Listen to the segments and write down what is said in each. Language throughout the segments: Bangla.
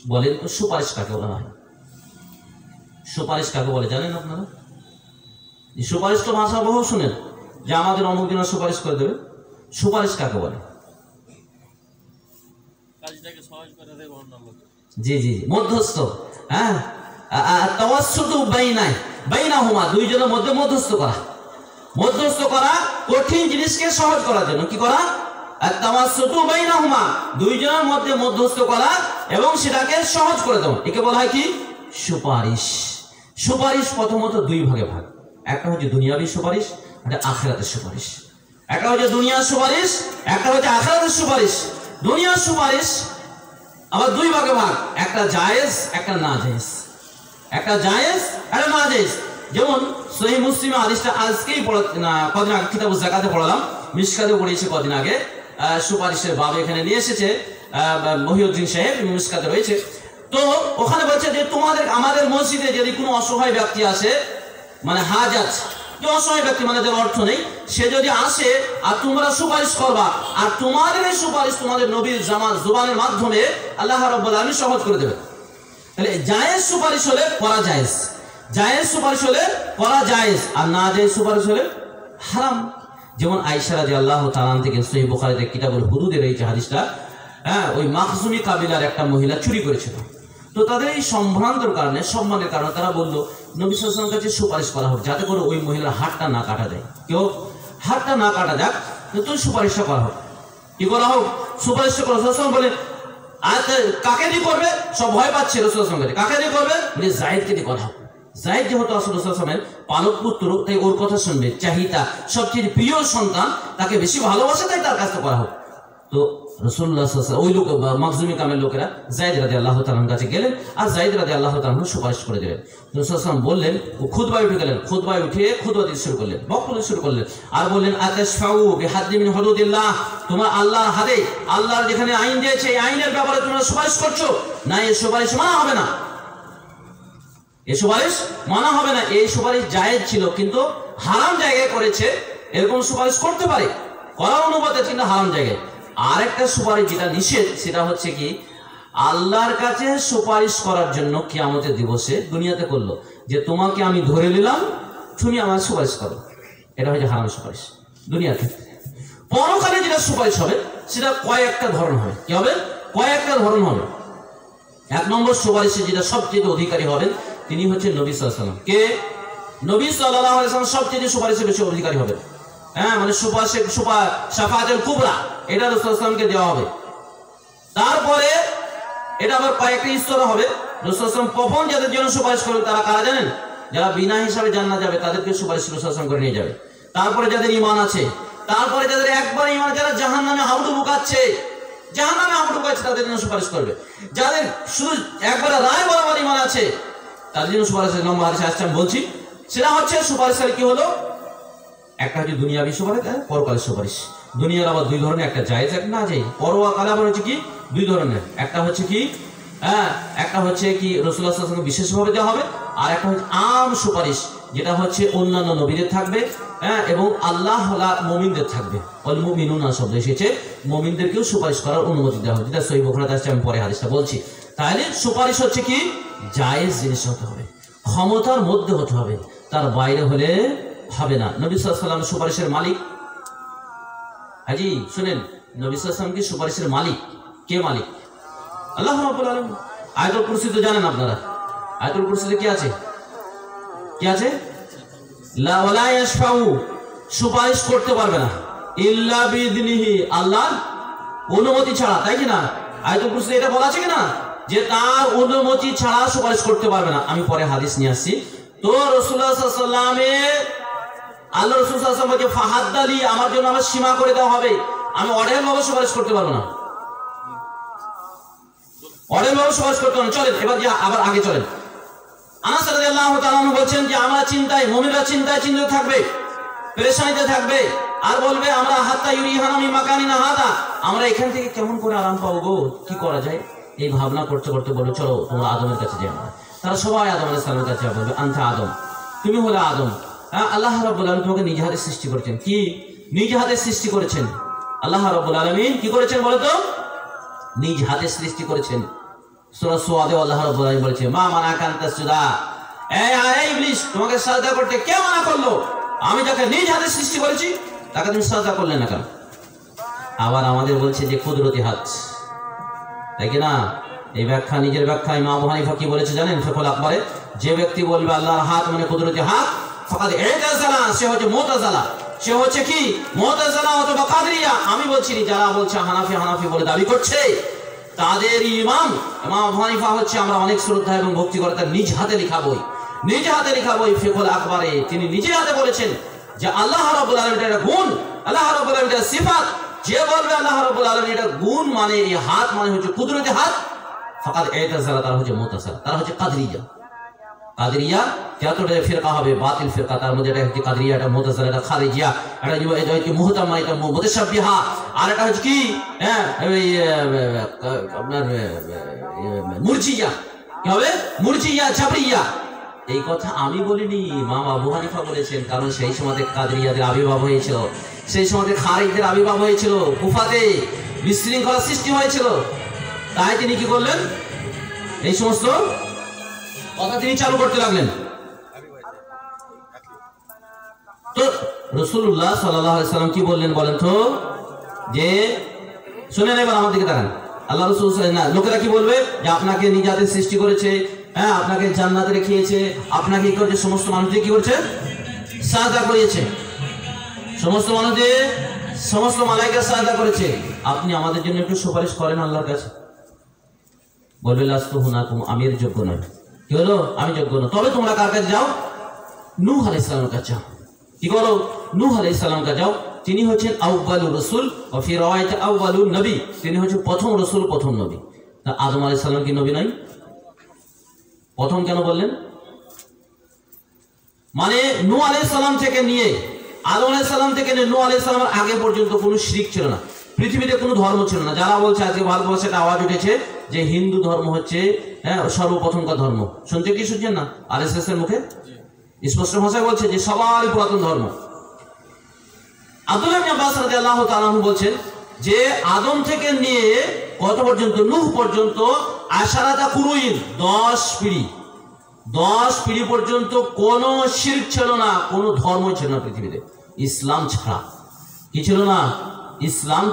বলেন তো সুপারিশ কাকে বলা হয়? সুপারিশ কাকে বলে জানেন আপনারা? সুপারিশ তো ভাষা বহু শুনেন যে আমাদের অমুক দিন সুপারিশ করে দেবে। সুপারিশ কাকে বলে? জি জি জি, মধ্যস্থ। হ্যাঁ, তাওয়াসসুতু বাইনাহুমা, দুইজনের মধ্যে মধ্যস্থ করা। মধ্যস্থ করা কঠিন জিনিসকে সহজ করার জন্য কি করা? তাওয়াসসুতু বাইনাহুমা, দুইজনের মধ্যে মধ্যস্থ করা এবং সেটাকে সহজ করে দেওয়া, একে বলা হয় কি? সুপারিশ। সুপারিশ প্রথমত দুই ভাগে ভাগ, একটা হচ্ছে দুনিয়াবী সুপারিশ, একটা আখিরাতের সুপারিশ। একটা হচ্ছে দুনিয়ার সুপারিশ, একটা হচ্ছে আখিরাতের সুপারিশ। দুনিয়ার সুপারিশ আবার দুই ভাগে ভাগ, একটা জায়েজ একটা না জায়েজ। একটা জায়েজ একটা না জায়েজ। যেমন সহিহ মুসলিমে হাদিসটা আজকেই কদিন আগে কিতাবুজ যাকাতে পড়ালাম, মিশকাতে পড়িয়েছে কদিন আগে, সুপারিশের বাব এখানে নিয়ে এসেছে মহিউদ্দিন সাহেব, মিশকাতে রয়েছে। তো ওখানে বলছে যে তোমাদের আমাদের মসজিদে যদি কোনো অসহায় ব্যক্তি আসে, মানে হাজাত, যে অসহায় ব্যক্তি মানে যার অর্থ নেই, সে যদি আসে আর তোমরা সুপারিশ করবা, আর তোমাদের এই সুপারিশ তোমাদের নবীর জবানের মাধ্যমে আল্লাহ রাব্বুল আলামিন সহজ করে দেবে। তাহলে জায়েজ সুপারিশ হলে করা জায়েজ, জায়েজ সুপারিশ হলে করা জায়েজ, আর না জায়েজ সুপারিশ হলে হারাম। যেমন আয়েশা রাদিয়াল্লাহু তাআলা থেকে সহিহ বুখারীতে কিতাবুল হুদুদে রয়েছে হাদিসটা। হ্যাঁ, ওই মাখজুমি কাবিলার একটা মহিলা চুরি করেছিল। তো তাদের এই সম্ভ্রান্তর কারণে, সম্মানের কারণে তারা বললো নবী সাল্লাল্লাহু আলাইহি ওয়াসাল্লামের কাছে সুপারিশ করা হোক, যাতে করে ওই মহিলার হাতটা না কাটা যায়, কেউ হাতটা না কাটা যাক, তো সুপারিশটা করা হোক। কি করা হোক? সুপারিশটা করা। রাসূল বলেন কাকে দিয়ে করবে? সব ভয় পাচ্ছে রাসূল, কাকে দিয়ে করবে? বলে যায়েদকে দিয়ে করা হোক। যায়েদ যেহেতু রাসূলের পালক পুত্র, তাই ওর কথা শুনবে, চাহিদা সবচেয়ে প্রিয় সন্তান, তাকে বেশি ভালোবাসে, তাই তার কাছে করা হোক। তো রাসূলুল্লাহ সাল্লাল্লাহু আলাইহি ওয়াসাল্লাম ওই লোক মাখজুমি কামের লোকেরা যায়েদ রাদিয়াল্লাহু তাআলার কাছে গেলেন, আর যায়েদ রাদিয়াল্লাহু তাআলা সুপারিশ করে দিলেন। রাসূল সাল্লাল্লাহু আলাইহি ওয়াসাল্লাম বললেন, ও খুতবায় উঠে গেলেন, খুতবায় উঠে খুতবা দিতে শুরু করলেন, বক্তব্য শুরু করলেন, আর বললেন আতাশফাউ বিহাদ্দি মিন হুদুদিল্লাহ, তোমরা আল্লাহর হাদে, আল্লাহর যেখানে আইন দিয়েছে এই আইনের ব্যাপারে তোমরা সুপারিশ করছো না, এই সুপারিশ মানা হবে না, এই সুপারিশ মানা হবে না। এই সুপারিশ জায়েজ ছিল কিন্তু হারাম জায়গায় করেছে, এরকম সুপারিশ করতে পারে, করার অনুমতি কিন্তু হারাম জায়গায়। আর একটা সুপারিশ যেটা নিষেধ, সেটা হচ্ছে কি আল্লাহর কাছে সুপারিশ করার জন্য কিয়ামতের দিবসে দুনিয়াতে করলো যে তোমাকে আমি ধরে নিলাম, তুমি আমার সুপারিশ করো, এটা হচ্ছে হারাম সুপারিশ দুনিয়াতে। পরকালে যেটা সুপারিশ হবে সেটা কয়েকটা ধরন হবে। কি হবে? কয়েকটা ধরন হবে। এক নম্বর সুপারিশে যেটা সবচেয়ে অধিকারী হবেন তিনি হচ্ছে নবী সাল্লাল্লাহু আলাইহি ওয়াসাল্লাম। কে? নবী সাল্লাল্লাহু আলাইহি ওয়াসাল্লাম সবচেয়ে সুপারিশে বেশি অধিকারী হবেন। হ্যাঁ, মানে শাফাআতুল কুবরা এটা রাসূল সাল্লাল্লাহু আলাইহি ওয়াসাল্লামকে দেওয়া হবে। তারপরে এটা আবার কয়েকটা স্তর হবে। রাসূল সাল্লাল্লাহু আলাইহি ওয়াসাল্লাম কখন যাদের জন্য সুপারিশ করবেন তারা কারা জানেন? যারা বিনা হিসাবে জান্নাত যাবে তাদেরকে সুপারিশ রাসূল সাল্লাল্লাহু আলাইহি ওয়াসাল্লাম করে নিয়ে যাবে। তারপরে যাদের ঈমান আছে, তারপরে যাদের একবার ঈমান, যারা জাহান্নামে হাবুডুবু বুকাচ্ছে, জাহান্নামে হাবুডুবু বুকাচ্ছে তাদের জন্য সুপারিশ করবে। যাদের শুধু একবার রায় বরাবর ঈমান আছে তাদের জন্য সুপারিশের নম্বর হাদিসে আসছে আমি বলছি। সেটা হচ্ছে সুপারিশের কি হলো, একটা হচ্ছে দুনিয়াবী সুপারিশ, পরকালের সুপারিশ। দুনিয়ার আবার দুই ধরনের, একটা জায়েজ একটা না জায়েজ। পরকালে আবার হচ্ছে কি দুই ধরনের, একটা হচ্ছে কি একটা হচ্ছে কি রাসূলুল্লাহ সাল্লাল্লাহু আলাইহি ওয়াসাল্লাম বিশেষভাবে দেওয়া হবে, আর একটা হচ্ছে আম সুপারিশ, যেটা হচ্ছে অন্যান্য নবীদের থাকবে এবং আল্লাহ মুমিনদের থাকবে। ওয়াল মুমিনুনা শব্দ এসেছে, মুমিনদেরকেও সুপারিশ করার অনুমতি দেওয়া হবে, যেটা সহিহ বুখারীতে আসছে, আমি পরে হাদিসটা বলছি। তাহলে সুপারিশ হচ্ছে কি জায়েজ জিনিস হতে হবে, ক্ষমতার মধ্যে হতে হবে, তার বাইরে হলে হবে না। নবী সাল্লাল্লাহু আলাইহি ওয়াসাল্লাম সুপারিশের মালিক। হাজি শুনেন, নবী সাল্লাল্লাহু আলাইহি ওয়াসাল্লাম কি সুপারিশের মালিক? কে মালিক? আল্লাহ রাব্বুল আলামিন। আয়াতুল কুরসি তো জানেন আপনারা, আয়াতুল কুরসিতে কি আছে? কি আছে? লা ওয়ালা ইয়াশফাউ, সুপারিশ করতে পারবে না, ইল্লা বিইذনিহি, আল্লাহর অনুমতি ছাড়া, তাই কি না? আয়াতুল কুরসিতে এটা বলা আছে কি না যে তার অনুমতি ছাড়া সুপারিশ করতে পারবে না। আমি পরে হাদিস নিয়ে আসছি। তো রাসূলুল্লাহ সাল্লাল্লাহু আলাইহি ওয়াসাল্লামের আল্লাহ রাসূল সাল্লাল্লাহু আলাইহি ওয়াসাল্লাম বলে ফাহাদ্দালি, আমার জন্য আমার সীমা করে দেওয়া হবে, আমি অঢেল ভাবে সুপারিশ করতে পারবো না, অঢেল ভাবে সুপারিশ করতে পারবো না। চলেন এবার যে আবার আগে চলেন। আনাস রাদিয়াল্লাহু তাআলা বলছেন যে আমরা চিন্তায়, মুমিনরা চিন্তায় চিন্তিত থাকবে, পেরেশানিতে থাকবে, আর বলবে আমরা হাত্তা ইউরিহানা মিন মাকানিনা হাদা, আমরা এখান থেকে কেমন করে আরাম পাবো গো, কি করা যায়, এই ভাবনা করতে করতে বলবে চলো তোমরা আদমের কাছে যাও। তারা সবাই আদম আলাইহিস সালামের কাছে বলবে আনতা আদম, তুমি হলে আদম। আল্লাহ রাব্বুল আলামিন তোমাকে নিজ হাতে সৃষ্টি করেছেন। কি নিজ হাতে সৃষ্টি করেছেন? আল্লাহ রাব্বুল আলামিন কি করেছেন বলো তো? নিজ হাতে সৃষ্টি করেছেন। সূরা সুআদে আল্লাহ রাব্বুল আলামিন বলেছে মা মানাকা আন তাসজুদা, এই ইবলিস তোমাকে সাজদা করতে কে মানা করলো? আমি যাকে নিজ হাতে সৃষ্টি করেছি তাকে তুমি সাজদা করলে না কেন? আবার আমাদের বলছে যে কুদরতি হাত, তাই কি না? এই ব্যাখ্যা, নিজের ব্যাখ্যা ইমাম আবু হানিফা কি বলেছে জানেন? ফিকহুল আকবরে, যে ব্যক্তি বলবে আল্লাহর হাত মানে কুদরতি হাত, ফাকাদ ইতাযালা, সে হচ্ছে মুতাযালা, সে হচ্ছে কি মুতাযালা অথবা কাদরিয়া। আমি বলছি যারা বলছে হানাফি বলে দাবি করছে, তাদের ইমাম আবু হানিফা হচ্ছে আমরা অনেক শ্রদ্ধা এবং ভক্তি করে তার নিজ হাতে লেখা বই ফিকহুল আকবরে তিনি নিজে হাতে বলেছেন যে আল্লাহ রাব্বুল আলামিন এটা গুণ, আল্লাহ রাব্বুল আলামিন এটা সিফাত। যে বলবে আল্লাহ রাব্বুল আলামিন এটা গুণ মানে এই হাত মানে হচ্ছে কুদরতি হাত, ফাকাদ ইতাযালা, তারা হচ্ছে মুতাযালা, তারা হচ্ছে কাদরিয়া। যতটা ফিরকা হবে বাতিল ফিরকা, তার মধ্যে এটা হচ্ছে কাদরিয়া, এটা মুতাযালা, এটা খারিজিয়া, এটা হচ্ছে মুহতামা, এটা মুতাশাব্বিহা, আর এটা হচ্ছে কি আপনার মুরজিয়া। কি হবে? মুরজিয়া, জাবরিয়া। এই কথা আমি বলিনি, ইমাম আবু হানিফা বলেছেন। কারণ সেই সময় কাদরিয়াদের আবির্ভাব হয়েছিল, সেই সময় খারিজদের আবির্ভাব হয়েছিল, কুফাতে বিশৃঙ্খলা সৃষ্টি হয়েছিল। তাই তিনি কি করলেন? এই সমস্ত কথা তিনি চালু করতে লাগলেন। তো রাসূলুল্লাহ সাল্লাল্লাহু আলাইহি সাল্লাম কি বললেন বলেন তো? যে শুনেন, এবার আমার দিকে তাকান। আল্লাহ রাসূল না, লোকেরা কি বলবে যে আপনাকে নিজ হাতে সৃষ্টি করেছে, হ্যাঁ আপনাকে জান্নাতে রেখেছে, আপনাকে কি করেছে? সমস্ত মানুষদের কি করেছে? সাজদা করিয়েছে। সমস্ত মানুষদের, সমস্ত মালায়েকা সাজদা করেছে। আপনি আমাদের জন্য একটু সুপারিশ করেন আল্লাহর কাছে। বলবে লাস্তু হুনাকুম, আমি এর যোগ্য নই। কি হলো? আমি যোগ্য নই। তবে তোমরা কার কাছে যাও? নূহ আলাইহিস সালামের কাছে যাও। কি করো? নূহ আলাইহিস সালামের কাছে যাও। তিনি হচ্ছেন আউয়ালুর রাসূল ওয়া ফি রাওয়ায়াত আউয়ালুন নবী, তিনি হচ্ছেন প্রথম রাসূল, প্রথম নবী। তা আদম আলাইহিস সালাম কি নবী নয়? প্রথম কেন বললেন? মানে নূহ আলাইহিস সালাম থেকে নিয়ে আদম আলাইহিস সালাম থেকে নিয়ে নূহ আলাইহিস সালামের আগে পর্যন্ত কোনো শিরক ছিল না, পৃথিবীতে কোনো ধর্ম ছিল না। যারা বলছে আজকে ভারতবর্ষে একটা আওয়াজ উঠেছে যে হিন্দু ধর্ম হচ্ছে সর্বপ্রথমকার ধর্ম, শুনছে কি শুনছেন না? আরএসএস এর মুখে স্পষ্ট ভাষায় বলছে যে সবারই পুরাতন ধর্ম। আব্দুল্লাহ ইবনে আব্বাস রাদিয়াল্লাহু তাআলা আনহু বলছেন যে আদম থেকে নিয়ে কত পর্যন্ত? নূহ পর্যন্ত আশারাতা কুরুইন, 10 পিঢ়ি পর্যন্ত কোনো শিরক ছিল না, কোনো ধর্ম ছিল না পৃথিবীতে, ইসলাম ছাড়া। কি ছিল না? ইসলাম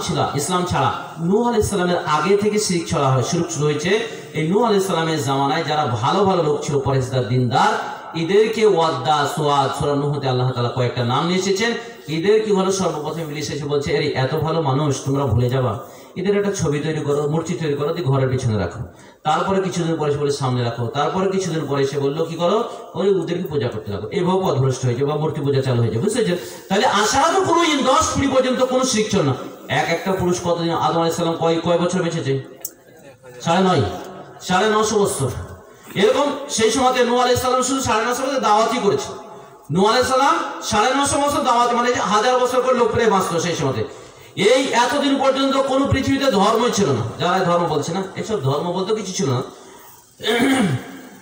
ছাড়া। নূহ আলাইহিস সালামের আগে থেকে শিরক শুরু হয়েছে। এই নূহ আলাইহিস সালামের জামানায় যারা ভালো লোক ছিল, পরেজগার দিনদার, এদেরকে ওয়াদ্দা, সুআদ, সূরা নূহতে আল্লাহ তাআলা কয়েকটা নাম নিয়ে এসেছেন। এদের কি হলো? সর্বপ্রথম ইবলিস এসে বলছে আরে এত ভালো মানুষ তোমরা ভুলে যাবা, এদের একটা ছবি তৈরি করো, মূর্তি তৈরি করো, দিয়ে ঘরের পিছনে রাখো। তারপরে কিছুদিন পরে বলে সামনে রাখো। তারপরে কিছুদিন পরে এসে বললো কি করো? ওদেরকে পূজা করতে লাগো। এইভাবে পথভ্রষ্ট হয়েছে বা মূর্তি পূজা চালু হয়েছে, বুঝতেছেন? তাহলে আশারাত কুরুইন, 10 পিঢ়ি পর্যন্ত কোনো শিরক ছিল না। একটা পুরুষ কতদিন? আদম আলাইহিস সালাম কয় বছর বেঁচেছে? 950 বছর। এরকম সেই সময়তে নূহ আলাইহিস সালাম শুধু 950 বছর দাওয়াতই করেছে। নূহ আলাইহিস সালাম 950 বছর দাওয়াত, মানে 1000 বছর করে লোক প্রায় বাঁচতো সেই সময়তে। এই এতদিন পর্যন্ত কোন পৃথিবীতে ধর্মই ছিল না। যারা ধর্ম বলছে না, এসব ধর্ম বলতে কিছু ছিল না।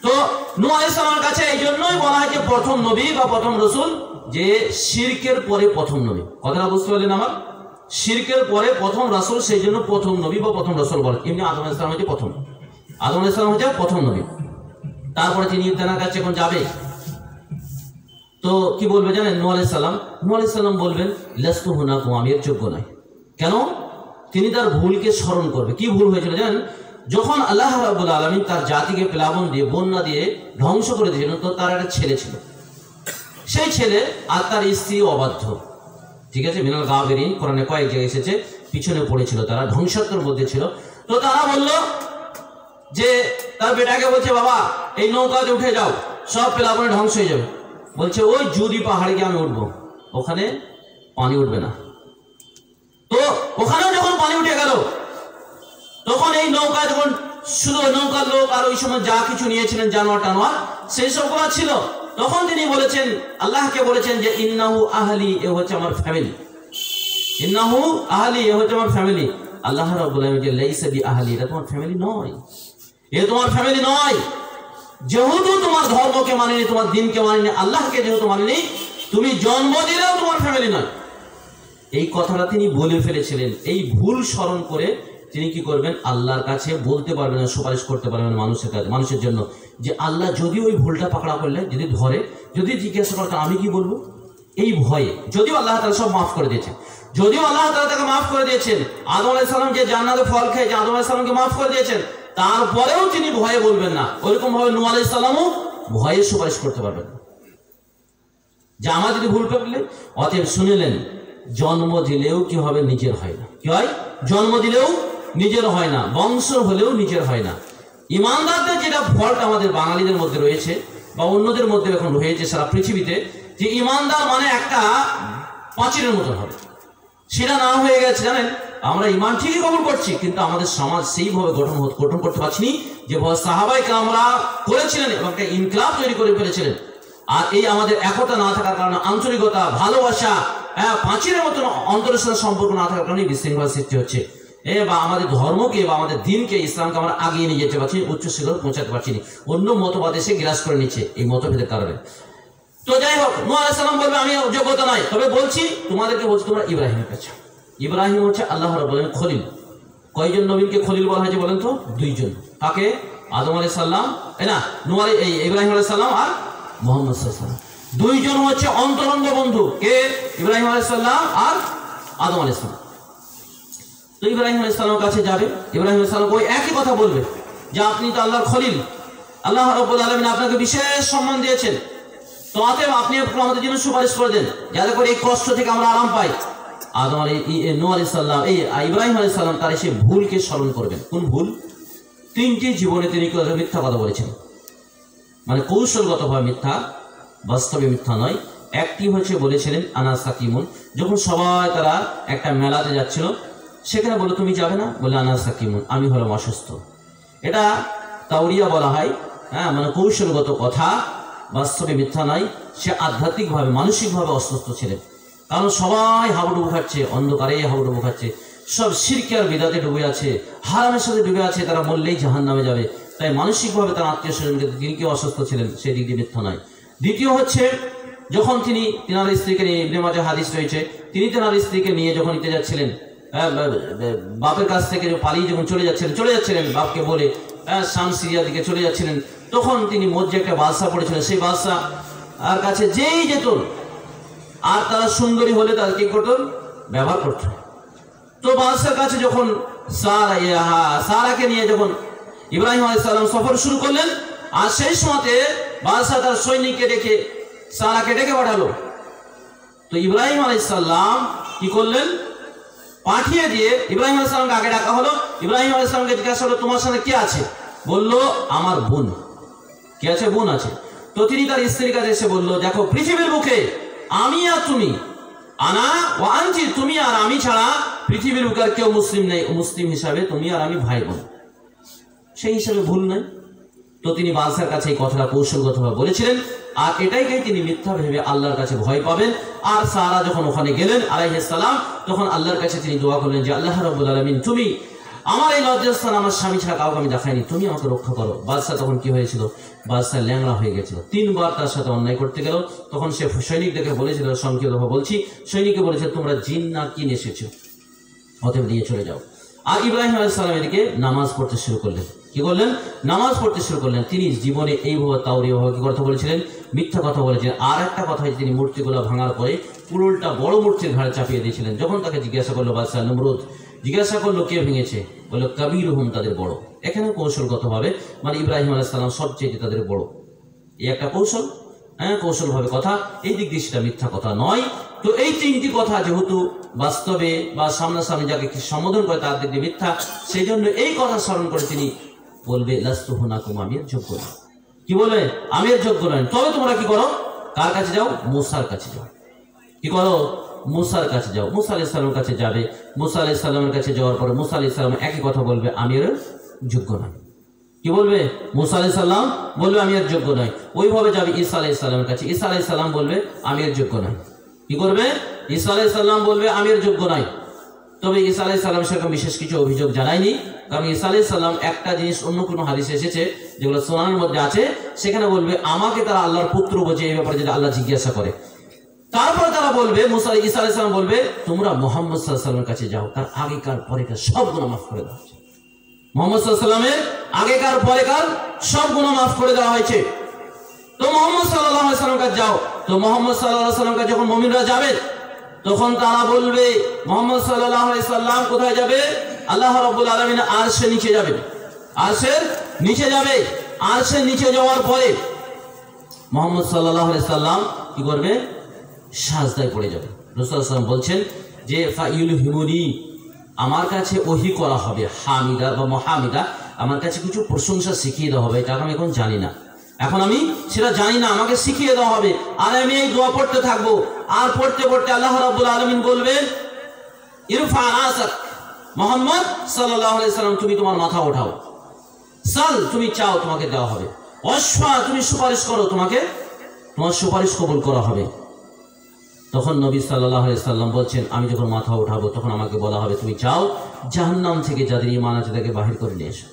তো নূহ আলাইহিস সালামের কাছে এই জন্যই বলা হয় যে প্রথম নবী বা প্রথম রাসূল, যে শিরকের পরে প্রথম নবী। কথাটা বুঝতে পারলেন আমার? শিরকের পরে প্রথম রাসূল, সেই জন্য প্রথম নবী বা প্রথম রাসূল বলে। এমনি আদম আলাইহিস সালাম হচ্ছে প্রথম, আদম আলাইহিস সালাম হচ্ছে প্রথম নবী। তারপরে তিনি তেনার কাছে যখন যাবে তো কি বলবে জানেন? নূহ আলাইহিস সালাম বলবেন লাস্তু হুনাকুম, আমি এর যোগ্য নই। কেন? তিনি তার ভুলকে স্মরণ করবে। কি ভুল হয়েছিল জানেন? যখন আল্লাহ রাব্বুল আলামিন তার জাতিকে প্লাবন দিয়ে, বন্যা দিয়ে ধ্বংস করে দিয়েছিলেন, তো তার একটা ছেলে ছিল। সেই ছেলে আর তার স্ত্রী অবাধ্য, ঠিক আছে? মিনাল গাবিরিন, কোরআনে কয়েক জায়গায় এসেছে, পিছনে পড়েছিল, তারা ধ্বংসাত্মর মধ্যে ছিল। তো তারা বলল যে তার বেটাকে বলছে বাবা এই নৌকাতে উঠে যাও, সব প্লাবনে ধ্বংস হয়ে যাবে। বলছে ওই জুদি পাহাড়ে গিয়ে আমি উঠবো, ওখানে পানি উঠবে না। তো ওখানেও যখন পানি উঠে গেল, তখন এই নৌকা যখন শুধু নৌকার লোক আর ওই সময় যা কিছু নিয়েছিলেন জানোয়ার টানোয়ার সেই সবগুলো ছিল, তখন তিনি বলেছেন, আল্লাহকে বলেছেন যে ইন্নাহু আহলি, এ হচ্ছে আমার ফ্যামিলি। ইন্নাহু আহলি, এ হচ্ছে আমার ফ্যামিলি। আল্লাহ রাব্বুল আলামিন যে লাইসা বি আহলি, এটা তোমার ফ্যামিলি নয়, এ তোমার ফ্যামিলি নয়। যেহেতু তোমার ধর্মকে মানিনি, তোমার দিনকে মানিনি, আল্লাহকে যেহেতু মানিনি, তুমি জন্ম দিলেও তোমার ফ্যামিলি নয়। এই কথাটা তিনি বলে ফেলেছিলেন। এই ভুল স্মরণ করে তিনি কি করবেন, আল্লাহর কাছে বলতে পারবেন, সুপারিশ করতে পারবেন মানুষের কাছে, মানুষের জন্য, যে আল্লাহ যদি ওই ভুলটা পাকড়া করলে, যদি ধরে, যদি জিজ্ঞাসা করতেন আমি কি বলবো, এই ভয়ে। যদিও আল্লাহ তাআলা সব মাফ করে দিয়েছেন, যদিও আল্লাহ তাআলা তাকে মাফ করে দিয়েছেন, আদম আলাইহিস সালাম যে জান্নাতের ফল খেয়ে যে আদম আলাইহিস সালামকে মাফ করে দিয়েছেন, তারপরেও তিনি ভয়ে বলবেন না। ওইরকম ভাবে নূহ আলাইহিস সালামও ভয়ে সুপারিশ করতে পারবেন না যে আমার যদি ভুল করলে। অতএব শুনিলেন, জন্ম দিলেও কি হবে, নিজের হয় না। কি হয়? জন্ম দিলেও নিজের হয় না, বংশ হলেও নিজের হয় না। ইমানদারদের যেটা ফল্ট আমাদের বাঙালিদের মধ্যে রয়েছে বা অন্যদের মধ্যে এখন রয়েছে সারা পৃথিবীতে, যে ইমানদার মানে একটা পাঁচিলের মতন হবে, সেটা না হয়ে গেছে। জানেন, আমরা ইমান ঠিকই কবুল করছি, কিন্তু আমাদের সমাজ সেইভাবে গঠন করতে পারছি, যেভাবে সাহাবায়ে কেরামরা করেছিলেন এবং একটা ইনকিলাব তৈরি করে ফেলেছিলেন। আর এই আমাদের একতা না থাকার কারণে, আন্তরিকতা, ভালোবাসা, পাঁচিলের মতন অন্তরের সাথে সম্পর্ক না থাকার কারণে বিশৃঙ্খলা সৃষ্টি হচ্ছে। বা আমাদের ধর্মকে বা আমাদের দিনকে, ইসলামকে আমরা আগিয়ে নিয়ে যেতে পারছি, উচ্চ শিখরে পৌঁছাতে পারছি না। অন্য মতবাদ এসে গ্রাস করে নিচ্ছে এই মতভেদের কারণে। তো যাই হোক, নূহ আলাইহিস সালাম বলবে আমি যোগ্যতা নাই, তবে বলছি তোমাদেরকে, বলছি তোমরা ইব্রাহিমের কাছে। ইব্রাহিম হচ্ছে আল্লাহ রাব্বুল আলামিন খলিল। কয়জন নবীকে খলিল বলা হয়েছে বলেন তো? দুইজন। কাকে? আদম আলাইহিস সালাম, না, ইব্রাহিম আলাইহিস সালাম আর মুহাম্মদ সাল্লাল্লাহু আলাইহি ওয়াসাল্লাম। দুইজন হচ্ছে অন্তরঙ্গ বন্ধু। কে? ইব্রাহিম আলাইহিস সালাম আর আদম আলাইহিস সালাম। তো ইব্রাহিম আলাইহিস সালামের কাছে যাবে, ইব্রাহিম আলাইহিস সালাম ওই একই কথা বলবে যে আপনি তো আল্লাহর খলিল, আল্লাহ রাব্বুল আলামিন আপনাকে বিশেষ সম্মান দিয়েছেন, তো অতএব আপনি আমাদের জন্য সুপারিশ করে দেন যাতে করে এই কষ্ট থেকে আমরা আরাম পাই। নূহ আলাইহিস সালাম, ইব্রাহিম আলাইহিস সালাম তার সেই ভুলকে স্মরণ করবেন। কোন ভুল? তিনটি জীবনে তিনি মিথ্যা কথা বলেছেন, মানে কৌশলগতভাবে মিথ্যা, বাস্তবে মিথ্যা নয়। একটি হচ্ছে বলেছিলেন আনা সাকিমুন, যখন সবাই তারা একটা মেলাতে যাচ্ছিল, সেখানে বলে তুমি যাবে না, বলে আনা সাকিমুন, আমি হলাম অসুস্থ। এটা তাওরিয়া বলা হয়, মানে কৌশলগত কথা, বাস্তবে মিথ্যা নয়। সে আধ্যাত্মিকভাবে, মানসিকভাবে অসুস্থ ছিলেন, কারণ সবাই হাবুডুবু খাচ্ছে, অন্ধকারে হাবুডুবু খাচ্ছে, সব শিরকে আর বিদাতে ডুবে আছে, হারামের সাথে ডুবে আছে, তারা মরলেই জাহান্নামে যাবে। তাই মানসিকভাবে তার আত্মীয় স্বজনকে তিনি কেউ অসুস্থ ছিলেন, সেই দিক দিয়ে মিথ্যা নয়। দ্বিতীয় হচ্ছে, যখন তিনি তেনার স্ত্রীকে নিয়ে, ইবনে মাজাহ হাদিস রয়েছে, তিনি তেনার স্ত্রীকে নিয়ে যখন নিতে যাচ্ছিলেন, বাপের কাছ থেকে পালিয়ে যখন চলে যাচ্ছিলেন বাপকে বলে, শাম সিরিয়ার দিকে চলে যাচ্ছিলেন, তখন তিনি মধ্যে একটা বাদশা পড়েছিলেন। সেই বাদশা আর কাছে যেই যেত, আর তারা সুন্দরী হলে তারা কি করতেন, ব্যবহার করত। তো বাদশার কাছে যখন সারাকে নিয়ে যখন ইব্রাহিম আলাইহিস সালাম সফর শুরু করলেন, আর সেই সময়তে বাদশা তার সৈনিককে ডেকে সারাকে ডেকে পাঠালো। তো ইব্রাহিম আলাইহিস সালাম কি করলেন, পাঠিয়ে দিয়ে ইব্রাহিম আলাইহিস সালামকে আগে ডাকা হলো। ইব্রাহিম আলাইহিস সালামকে জিজ্ঞাসা হলো তোমার সাথে কে আছে? বললো আমার বোন। কে আছে? বোন আছে। তো তিনি তার স্ত্রীর কাছে এসে বললো, দেখো পৃথিবীর বুকে আমি আর তুমি, আনা ও আনছি, তুমি আর আমি ছাড়া পৃথিবীর বুকে আর কেউ মুসলিম নেই, মুসলিম হিসাবে তুমি আর আমি ভাই বোন, সেই হিসাবে ভুল নাই। তো তিনি বাদশার কাছে এই কথাটা কৌশলগতভাবে বলেছিলেন, আর এটাইকে তিনি মিথ্যা ভেবে আল্লাহর কাছে ভয় পাবেন। আর সারা যখন ওখানে গেলেন আলাইহিস সালাম, তখন আল্লাহর কাছে তিনি দোয়া করলেন যে আল্লাহ রাব্বুল আলামিন, তুমি আমার এই লজ্জাস্থান আমার স্বামী ছাড়া কাউকে আমি দেখাইনি, তুমি আমাকে রক্ষা করো। বাদশা তখন কি হয়েছিল, বাদশা ল্যাংড়া হয়ে গেছিল, 3 বার তার সাথে অন্যায় করতে গেল। তখন সে সৈনিকদেরকে বলেছিল, সংক্ষিপ্তভাবে বলছি, সৈনিককে বলেছিল তোমরা জিন না কিন এসেছো, অতএব দিয়ে চলে যাও। আর ইব্রাহিম আলাইহিস সালাম এদিকে নামাজ পড়তে শুরু করলেন। কি করলেন? নামাজ পড়তে শুরু করলেন। তিনি জীবনে এইভাবে তাওরিয়াভাবে কি কথা বলেছিলেন, মিথ্যা কথা বলেছিলেন। আর একটা কথা, তিনি মূর্তিগুলো ভাঙার পরে পুরোটা বড় মূর্তির ঘাড়ে চাপিয়ে দিয়েছিলেন। যখন তাকে জিজ্ঞাসা করলো বাদশা নমরুদ, জিজ্ঞাসা করলো কে ভেঙেছে, বললো কাবীরুহুম, তাদের বড়। এখানে কৌশলগতভাবে মানে ইব্রাহিম আলাইহিস সালাম সবচেয়ে তাদের বড়, এই একটা কৌশল, কৌশলভাবে কথা, এই দিক দিয়ে সেটা মিথ্যা কথা নয়। তো এই 3টি কথা যেহেতু বাস্তবে বা সামনাসামনি যাকে সম্বোধন করে তার দিক দিয়ে মিথ্যা, সেই জন্য এই কথা স্মরণ করে তিনি বলবে লাস্তু হুনাকুম, আমি এর যোগ্য নই। কি বলবে? আমি এর যোগ্য নই। তবে তোমরা কি করো, কার কাছে যাও? মূসার কাছে যাও। কি করো? মূসার কাছে যাও। মূসা আলাইহিস সালামের কাছে যাবে। মূসা আলাইহিস সালামের কাছে যাওয়ার পরে মূসা আলাইহিস সালাম একই কথা বলবে, আমি এর যোগ্য নই। কি বলবে? মূসা আলাইহিস সালাম বলবে আমি এর যোগ্য নই। ওইভাবে যাবে ঈসা আলাইহিস সালামের কাছে। ঈসা আলাইহিস সালাম বলবে আমি এর যোগ্য নই। কি করবে? ঈসা আলাইহিস সালাম বলবে আমি এর যোগ্য নই। তবে ঈসা আলাইহিস সালাম সেরকম বিশেষ কিছু অভিযোগ জানায়নি, কারণ ঈসা আলাইহিস সালাম একটা জিনিস অন্য কোনো হাদিসে এসেছে যেগুলো সুনানের মধ্যে আছে, সেখানে বলবে আমাকে তারা আল্লাহর পুত্র বোঝে, এই ব্যাপারে যদি আল্লাহ জিজ্ঞাসা করে। তারপর তারা বলবে, মুসা ঈসা আলাইহিস সালাম বলবে, তোমরা মুহাম্মদ সাল্লাল্লাহু আলাইহি ওয়াসাল্লামের কাছে যাও, তার আগেকার পরেকার সব গুনাহ মাফ করে দেওয়া হয়েছে। মুহাম্মদ সাল্লাল্লাহু আলাইহি ওয়াসাল্লামের আগেকার পরেকার সব গুনাহ মাফ করে দেওয়া হয়েছে। তো মুহাম্মদ সাল্লাল্লাহু আলাইহি ওয়াসাল্লামের কাছে যাও। তো মুহাম্মদ সাল্লাল্লাহু আলাইহি ওয়াসাল্লামের কাছে যখন মুমিনরা যাবে, তখন তারা বলবে, মুহাম্মদ সাল্লাল্লাহু আলাইহি ওয়াসাল্লাম কোথায় যাবে? আল্লাহ রাব্বুল আলামিন আরশের নিচে যাবে। আরশের নিচে যাবে। আরশের নিচে যাওয়ার পরে মুহাম্মদ সাল্লাল্লাহু আলাইহি ওয়াসাল্লাম কি করবে? সাজদায় পড়ে যাবে। রাসূল সাল্লাল্লাহু আলাইহি ওয়াসাল্লাম বলছেন যে ফাইলহিমুনি, আমার কাছে ওহী করা হবে, হামিদা বা মুহামিদা, আমার কাছে কিছু প্রশংসা শিখিয়ে দেওয়া হবে। এটা আমি এখন জানি না, এখন আমি সেটা জানি না, আমাকে শিখিয়ে দেওয়া হবে। আর আমি এই দোয়া পড়তে থাকবো। আর পড়তে পড়তে আল্লাহ রাব্বুল আলামিন বলবেন, ইরফা রাসাক, মুহাম্মদ সাল্লাল্লাহু আলাইহি ওয়াসাল্লাম, তুমি তোমার মাথা ওঠাও। সাল, তুমি চাও, তোমাকে দেওয়া হবে। অশফা, তুমি সুপারিশ করো, তোমাকে তোমার সুপারিশ কবুল করা হবে। তখন নবী সাল্লাল্লাহু আলাইহি ওয়াসাল্লাম বলছেন, আমি যখন মাথা উঠাবো তখন আমাকে বলা হবে, তুমি যাও, জাহান্নাম থেকে যাদের ঈমান আছে তাকে বাহির করে নিয়ে এসো।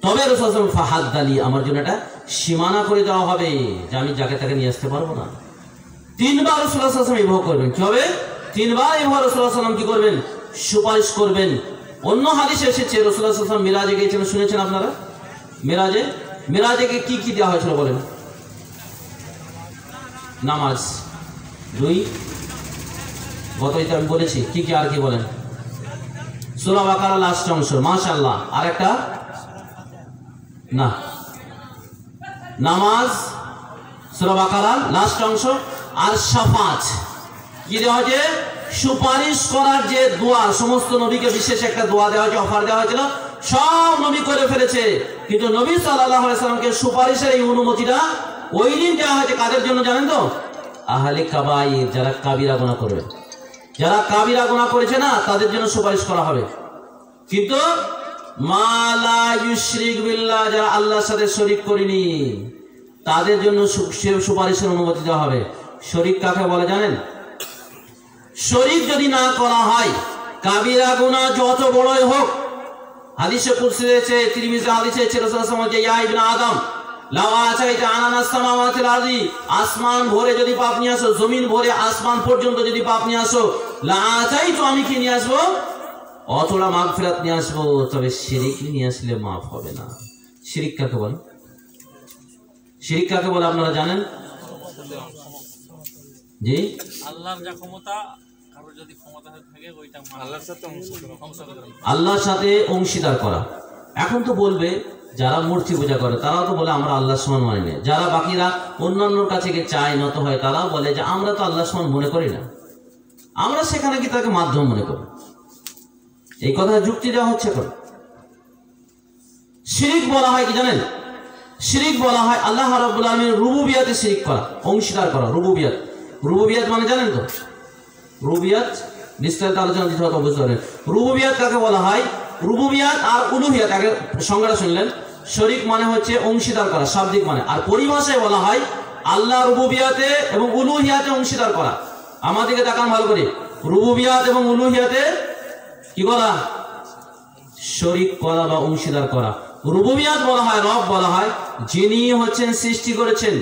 তবে রাসূল সাল্লাল্লাহু আলাইহি ওয়াসাল্লাম ফাহাদ্দালি, আমার জন্য একটা সীমানা করে দেওয়া হবে যে আমি যাকে তাকে নিয়ে আসতে পারবো না। তিনবার রাসূল সাল্লাল্লাহু আলাইহি ওয়াসাল্লাম এভাবে করবেন। কি হবে? তিনবার এভাবে রাসূল সাল্লাল্লাহু আলাইহি ওয়াসাল্লাম কি করবেন? সুপারিশ করবেন। অন্য হাদিসে এসেছে রাসূল সাল্লাল্লাহু আলাইহি ওয়াসাল্লাম মিরাজে গিয়েছিলেন, শুনেছেন আপনারা? মিরাজে কি দেওয়া হয়েছিল বলেন? নামাজ, 2, গতই তো আমি বলেছি। কি আর কি বলেন? সূরা বাকারা লাস্ট অংশ, মাশাআল্লাহ। আর একটা না, নামাজ, সূরা বাকারা লাস্ট অংশ, আর শাফাত। কি দেওয়া হয়েছে? সুপারিশ করার যে দোয়া, সমস্ত নবীকে বিশেষ একটা দোয়া দেওয়া হয়েছে, অফার দেওয়া হয়েছিল, সব নবী করে ফেলেছে। কিন্তু নবী সাল্লাল্লাহু আলাইহি ওয়াসাল্লামকে সুপারিশের এই অনুমতিটা ওই দিন দেওয়া হয়েছে কাদের জন্য জানেন তো? আহলে কাবাইর, যারা কাবিরা গুনাহ করবে। যারা কাবিরা গুনাহ করেছে না, তাদের জন্য সুপারিশ করা হবে। কিন্তু মা লা ইউশরিক বিল্লাহ, যারা আল্লাহর সাথে শরীক করেনি, তাদের জন্য সুপারিশের অনুমতি দেওয়া হবে। শরীক কাকে বলে জানেন? শরীক যদি না করা হয়, কাবিরা গুনাহ যত বড়ই হোক, হাদিসে কুদসি রয়েছে, তিরমিজি হাদিসে আছে, রাসূল সাল্লাল্লাহু আলাইহি ওয়াসাল্লাম যে ইয়া ইবনে আদম লাউ আতাইতা আনানাস সামাওয়াতিল আরদি, আসমান ভরে যদি পাপ নিয়ে আসো, জমিন ভরে আসমান পর্যন্ত যদি পাপ নিয়ে আসো, লা আতাইতু, আমি কি নিয়ে আসবো? অতটা মাগফিরাত নিয়ে আসবো। তবে শিরক নিয়ে আসলে মাফ হবে না। শিরক কাকে বলে? শিরক কাকে বলে আপনারা জানেন? জি, আল্লাহর যা ক্ষমতা, কারোর যদি ক্ষমতা থাকে ওইটা আল্লাহর সাথে অংশীদার করা। এখন তো বলবে যারা মূর্তি পূজা করে তারাও তো বলে আমরা আল্লাহর সমান মানি না। যারা বাকিরা অন্যান্যর কাছে গিয়ে চায় নত হয়, তারাও বলে যে আমরা তো আল্লাহর সমান মনে করি না, আমরা সেখানে কি তাকে মাধ্যম মনে করি। এই কথা যুক্তি দেওয়া হচ্ছে। এখন শিরক বলা হয় কি জানেন? শিরক বলা হয় আল্লাহ রাব্বুল আলামিনের রুবুবিয়াতে শিরক করা, অংশীদার করা। রুবুবিয়াত মানে জানেন তো? রুবুবিয়াত বিস্তারিত আলোচনা দিতে হবে, বুঝতে পারবেন। রুবুবিয়াত কাকে বলা হয়? রুবুবিয়াত আর উলুহিয়াত, আগে সংজ্ঞাটা শুনলেন। শরীক মানে হচ্ছে অংশীদার করা, শাব্দিক মানে। আর পরিভাষায় বলা হয় আল্লাহ রুবুবিয়াতে এবং উলুহিয়াতে অংশীদার করা। আমাদেরকে তাকান ভালো করে, রুবুবিয়াত এবং উলুহিয়াতে কি করা? শরীক করা বা অংশীদার করা। রুবুবিয়াত বলা হয়, রব বলা হয় যিনি হচ্ছেন সৃষ্টি করেছেন,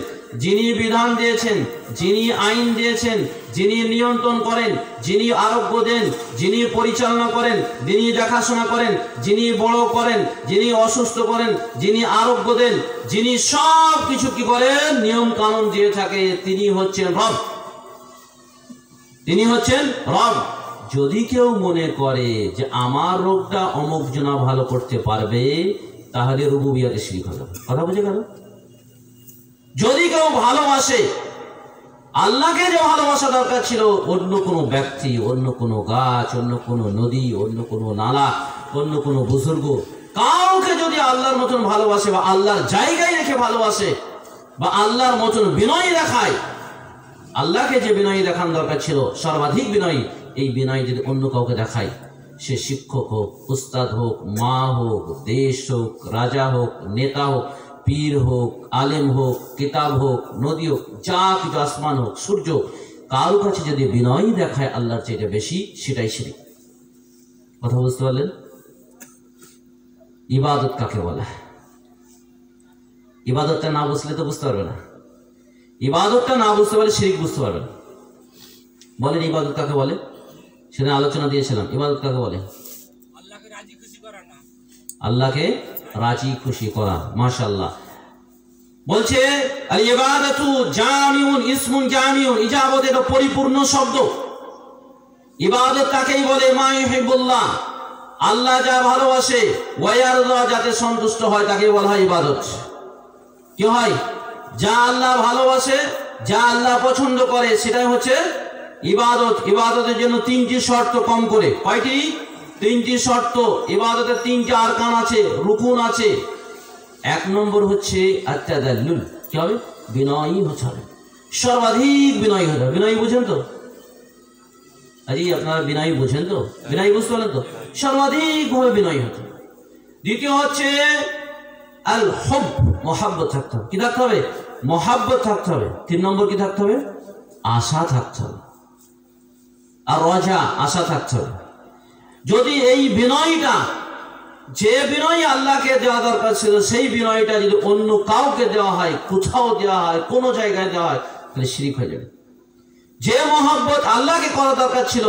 যিনি বিধান দিয়েছেন, যিনি আইন দিয়েছেন, যিনি নিয়ন্ত্রণ করেন, যিনি আরোগ্য দেন, যিনি পরিচালনা করেন, যিনি দেখাশোনা করেন, যিনি বড় করেন, যিনি অসুস্থ করেন, যিনি আরোগ্য দেন, যিনি সব কিছু কি করেন, নিয়ম কানুন দিয়ে থাকে, তিনি হচ্ছেন রব। তিনি হচ্ছেন রব। যদি কেউ মনে করে যে আমার রোগটা অমুক জনা ভালো করতে পারবে, তাহলে রুবুবিয়াতে শিরক হবে। কথা বুঝে গেল? যদি কেউ ভালোবাসে, আল্লাহকে যে ভালোবাসা দরকার ছিল, অন্য কোনো ব্যক্তি, অন্য কোনো গাছ, অন্য কোনো নদী, অন্য কোনো নালা, অন্য কোনো বুজুর্গ, কাউকে যদি আল্লাহর মতন ভালোবাসে বা আল্লাহর জায়গায় রেখে ভালোবাসে বা আল্লাহর মতন বিনয়ী দেখায়, আল্লাহকে যে বিনয়ী দেখান দরকার ছিল, সর্বাধিক বিনয়ী, এই বিনয় যদি অন্য কাউকে দেখায়, সে শিক্ষক হোক, উস্তাদ হোক, মা হোক, দেশ হোক, রাজা হোক, নেতা হোক, পীর হোক, আলেম হোক, কিতাব হোক, নদী হোক, যা কিছু, আসমান হোক, সূর্য, কারো কাছে যদি বিনয় দেখায় আল্লাহর চেয়ে বেশি, সেটাই শিরক। কথা বুঝতে পারলেন? ইবাদত কাকে বলে? ইবাদতটা না বুঝলে তো বুঝতে পারবে না। ইবাদতটা না বুঝতে পারলে শিরক বুঝতে পারবেন। বলেন ইবাদত কাকে বলে? সেদিন আলোচনা দিয়েছিলাম, ইবাদত কাকে বলে? আল্লাহকে রাজি খুশি করা। মাশাআল্লাহ। বলছে আল ইবাদাতু জামিউন ইসমুন জামিউন, ইজাবত এটা পরিপূর্ণ শব্দ। ইবাদত কাকেই বলে? মা ইউহিব্বুল্লাহ, আল্লাহ যা ভালোবাসে, ওয়া ইয়ারদা, যাতে সন্তুষ্ট হয়, তাকে বলা হয় ইবাদত। কি হয়? যা আল্লাহ ভালোবাসে, যা আল্লাহ পছন্দ করে, সেটাই হচ্ছে ইবাদত। ইবাদতের জন্য তিনটি শর্ত কম করে। কয়টি? তিনটি শর্ত। ইবাদতের তিনটি আরকান আছে, রুকুন আছে। এক নম্বর হচ্ছে আত-তাদাল্লুল। কি হবে? বিনয়ী হতে হবে, সর্বাধিক বিনয়ী হতে হবে। বিনয়ী বুঝেন তো? আরে আপনারা বিনয়ী বুঝেন তো? বিনয়ী বুঝতে পারলেন তো? সর্বাধিক ভাবে বিনয়ী হতে হবে। দ্বিতীয় হচ্ছে আল হুব, মহাব্বত থাকতে হবে। কি থাকতে হবে? মহাব্বত থাকতে হবে। তিন নম্বর কি থাকতে হবে? আশা থাকতে হবে। আর রাজা, আশা থাকতে হবে। যদি এই বিনয়টা, যে বিনয় আল্লাহকে দেওয়া দরকার ছিল, সেই বিনয়টা যদি অন্য কাউকে দেওয়া হয়, কোথাও দেওয়া হয়, কোনো জায়গায় দেওয়া হয়, তাহলে শিরক হয়ে যাবে। যে মহাব্বত আল্লাহকে করা দরকার ছিল,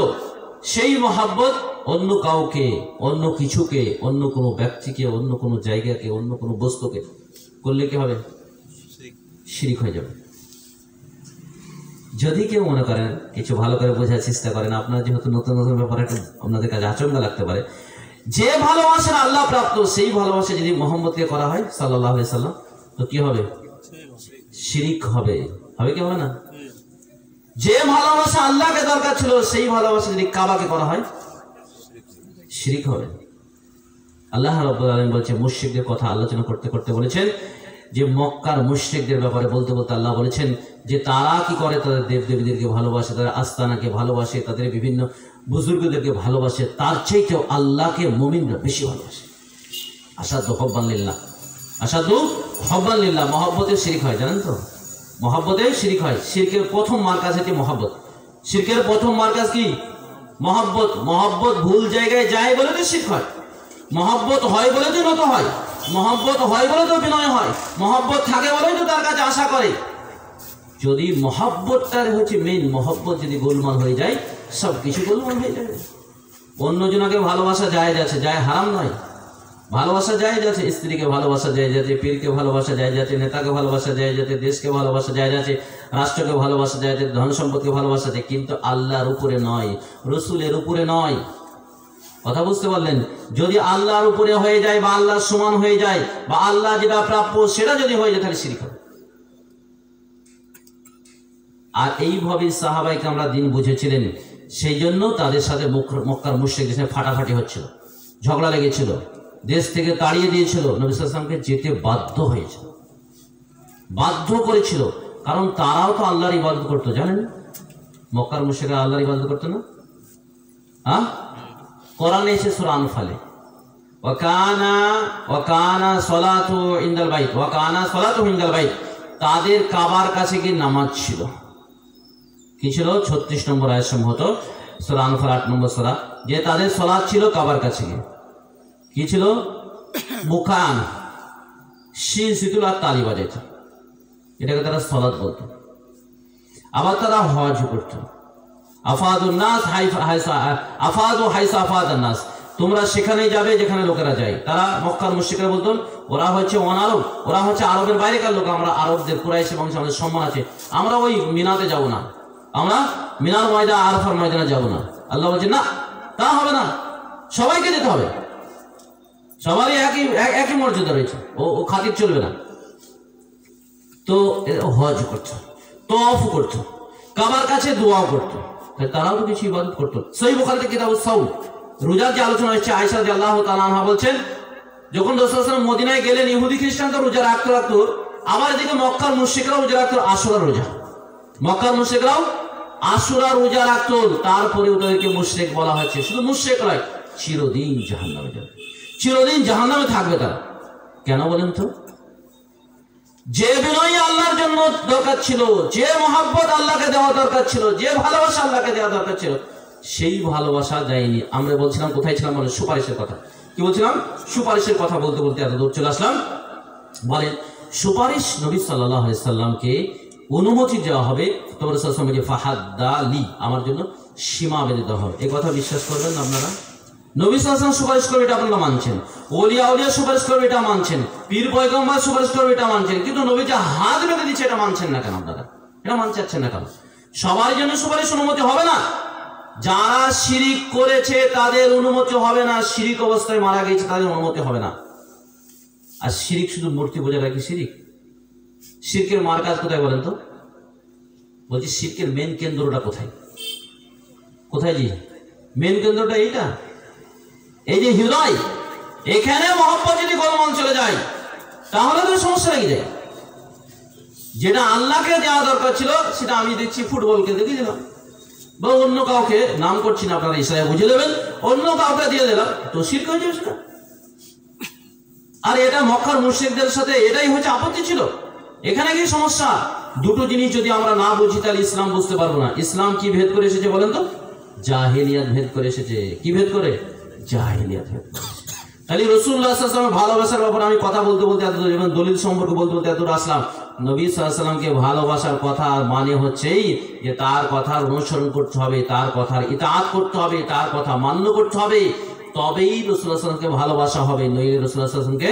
সেই মহাব্বত অন্য কাউকে, অন্য কিছুকে, অন্য কোনো ব্যক্তিকে, অন্য কোনো জায়গাকে, অন্য কোনো বস্তুকে করলে কি হবে? শিরক হয়ে যাবে। যদি কেউ মনে করেন, কিছু ভালো করে বোঝার চেষ্টা করেন, আপনার যেহেতু নতুন নতুন ব্যাপারে আপনাদের কাছে আচমকা লাগতে পারে, যে ভালোবাসেন আল্লাহ প্রাপ্ত, সেই ভালোবাসা যদি মোহাম্মদকে করা হয় সাল্লাল্লাহু আলাইহি সাল্লাম, তো কি হবে? শিরক হবে। হবে কি হবে না? যে ভালোবাসা আল্লাহকে দরকার ছিল, সেই ভালোবাসা যদি কাবাকে করা হয়, শিরক হবে। আল্লাহ রাব্বুল আলামিন বলছে, মুশরিকদের কথা আলোচনা করতে করতে বলেছেন যে মক্কার মুশরিকদের ব্যাপারে বলতে বলতে আল্লাহ বলেছেন যে তারা কি করে? তাদের দেবদেবীদেরকে ভালোবাসে, তাদের আস্তানাকে ভালোবাসে, তাদের বিভিন্ন বুজুর্গদেরকে ভালোবাসে। তার চাইতেও আল্লাহকে মুমিনরা বেশি ভালোবাসে। আসাদু হুব্বান লিল্লাহ, আসাদু হুব্বান লিল্লাহ। মহব্বতে শিরক হয়, জানেন তো? মহব্বতে শিরক হয়। শিরকের প্রথম মারকাজ হচ্ছে মহব্বত। শিরকের প্রথম মারকাজ কি? মহব্বত। মহব্বত ভুল জায়গায় যায় বলে তো শিরক হয়। মহব্বত হয় বলে তো নত হয়। মহব্বত হয় বলে তো বিনয় হয়। মহব্বত থাকে বলেই তো তার কাছে আশা করে। যদি মহব্বতটার হচ্ছে মেইন, মহব্বত যদি গোলমাল হয়ে যায়, সব কিছু গোলমাল হয়ে যাবে। অন্যজনকে ভালোবাসা জায়েজ আছে, যায় হারাম নয়। ভালোবাসা জায়েজ আছে, স্ত্রীকে ভালোবাসা জায়েজ আছে, পীরকে ভালোবাসা জায়েজ আছে, নেতাকে ভালোবাসা জায়েজ আছে, দেশকে ভালোবাসা জায়েজ আছে, রাষ্ট্রকে ভালোবাসা জায়েজ আছে, ধন সম্পদকে ভালোবাসা আছে, কিন্তু আল্লাহর উপরে নয়, রসুলের উপরে নয়। কথা বুঝতে পারলেন? যদি আল্লাহর উপরে হয়ে যায়, বা আল্লাহর সমান হয়ে যায়, বা আল্লাহ যেটা প্রাপ্য সেটা যদি হয়ে যায়, তাহলে শিরক হবে। আর এইভাবে সাহাবাইকে আমরা দিন বুঝেছিলেন, সেই জন্য তাদের সাথে মক্কার মুশরিকদের সাথে ফাটাফাটি হচ্ছিল, ঝগড়া লেগেছিল, দেশ থেকে তাড়িয়ে দিয়েছিল, নবী সাল্লাল্লাহু আলাইহি ওয়াসাল্লামকে যেতে বাধ্য হয়েছিল, বাধ্য করেছিল। কারণ তারাও তো আল্লাহর ইবাদত করতো, জানেন? মক্কার মুশরিকরা আল্লাহর ইবাদত করতো না? হ্যাঁ, কোরআনে এসে সূরা আনফালে ওয়াকানা সালাতু ইনদাল বাইত, ওয়াকানা সালাতু ইনদাল বাইত, তাদের কাবার কাছে গিয়ে নামাজ ছিল। কি ছিল? 36 নম্বর আয়াত সম্ভবত সূরা আনফাল 8 নম্বর সূরা, যে তাদের সালাত ছিল কাবার কাছে গিয়ে। কি ছিল? মুকান, শিন সিতুল আর তালি বাজাইত, এটাকে তারা সালাত বলতো। আবার তারা হজ করতো। আফাদুন নাস আফাদু হাইসা আফাদান নাস, তোমরা সেখানেই যাবে যেখানে লোকেরা যায়। তারা মক্কার মুশরিকরা বলতেন ওরা হচ্ছে অনারব, ওরা হচ্ছে আরবের বাইরেকার লোক, আমরা আরবদের কুরাইশ বংশ, আমাদের সম্মান আছে, আমরা ওই মিনাতে যাব না, আমরা মিনার ময়দান আরাফার ময়দানে যাব না। আল্লাহ বলছেন না, তা হবে না, সবাইকে যেতে হবে, সবারই একই মর্যাদা রয়েছে, ও খাতির চলবে না। তো হজ করতো, তওয়াফ করতো, কাবার কাছে দোয়াও করতো, তারাও তো কিছু ইবাদত করতো। সহিহ বুখারীতে কিতাবুস সাওম, রোজার যে আলোচনা হচ্ছে, আয়েশা রাদিয়াল্লাহু তাআলা আনহা বলছেন, যখন রাসূল সাল্লাল্লাহু আলাইহি ওয়াসাল্লাম মদিনায় গেলেন, ইহুদি খ্রিস্টান তো রোজা রাখতো, আবার এদিকে মক্কার মুশরিকরাও রোজা রাখতো, আশুরা রোজা। মক্কার মুশরিকরাও আশুরা রোজা রাখতো, তারপরে ওদেরকে মুশরিক বলা হচ্ছে। শুধু মুশরিক নয়, চিরদিন জাহান্নামে যাবে, চিরদিন জাহান্নামে থাকবে তারা। কেন বলেন তো? যে বিনয় আল্লাহর জন্য দরকার ছিল, যে মহব্বত আল্লাহকে দেওয়া দরকার ছিল, যে ভালোবাসা আল্লাহকে দেওয়া দরকার ছিল, সেই ভালোবাসা যায়নি। আমরা বলছিলাম কোথায় ছিলাম? বলে সুপারিশের কথা। কি বলছিলাম? সুপারিশের কথা বলতে বলতে এত দূর চলে আসলাম। বলেন সুপারিশ নবী সাল্লাল্লাহু আলাইহি সাল্লামকে অনুমতি দেওয়া হবে, তোমার যে ফাহাদ্দালি আমার জন্য সীমা বেঁধে দেওয়া হবে। এই কথা বিশ্বাস করবেন না আপনারা? নবী সাল্লাল্লাহু আলাইহি ওয়াসাল্লাম সুপারিশ করবে এটা আপনারা মানছেন, ওলিয়া সুপারিশ করবে এটা মানছেন, পীর পয়গম্বর সুপারিশ করবে এটা মানছেন, কিন্তু নবী যে হাত বেঁধে দিচ্ছে এটা মানছেন না কেন? আপনারা এটা মানতে চাচ্ছেন না কেন? সবার জন্য সুপারিশ অনুমতি হবে না। যারা শিরিক করেছে তাদের অনুমতি হবে না, শিরিক অবস্থায় মারা গেছে তাদের অনুমতি হবে না। আর শিরিক শুধু মূর্তি বোঝা রাখি শিরিক? শিরকের মার কাজ কোথায় বলেন তো? বলছি শিরকের মেন কেন্দ্রটা কোথায়? কোথায় জি মেন কেন্দ্রটা? এইটা, এই যে হৃদয়, এখানে মহব্বত যদি গোলমাল চলে যায় তাহলে তো সমস্যা লেগে যায়। যেটা আল্লাহকে দেওয়া দরকার ছিল সেটা আমি দেখছি ফুটবলকে দিয়ে দিলাম, বা অন্য কাউকে, নাম করছি না আপনারা ইসলামে বুঝে দেবেন, অন্য কাউকে দিয়ে দিলাম, তো শিরক হয়ে যাবে সেটা। আর এটা মক্কার মুশরিকদের সাথে এটাই হচ্ছে আপত্তি ছিল। এখানে কি সমস্যা? দুটো জিনিস যদি আমরা না বুঝি তাহলে ইসলাম বুঝতে পারবো না। ইসলাম কি ভেদ করে এসেছে বলেন তো? জাহেলিয়াত ভেদ করে এসেছে। কি ভেদ করে? জাহেলিয়াত ভেদ করে। তাহলে রাসূলুল্লাহ সাল্লাল্লাহু আলাইহি ওয়াসাল্লাম ভালোবাসার ব্যাপারে আমি কথা বলতে বলতে এত যখন দলিল সম্পর্কে বলতে বলতে এত আসলাম। নবী সাল্লাল্লাহু আলাইহি ওয়াসাল্লামকে ভালোবাসার কথা মানে হচ্ছেই যে তার কথার অনুসরণ করতে হবে, তার কথার ইতাআত করতে হবে, তার কথা মান্য করতে হবে, তবেই রাসূলুল্লাহ সাল্লাল্লাহু আলাইহি ওয়াসাল্লামকে ভালোবাসা হবে, নইলে রাসূলুল্লাহ সাল্লাল্লাহু আলাইহি ওয়াসাল্লামকে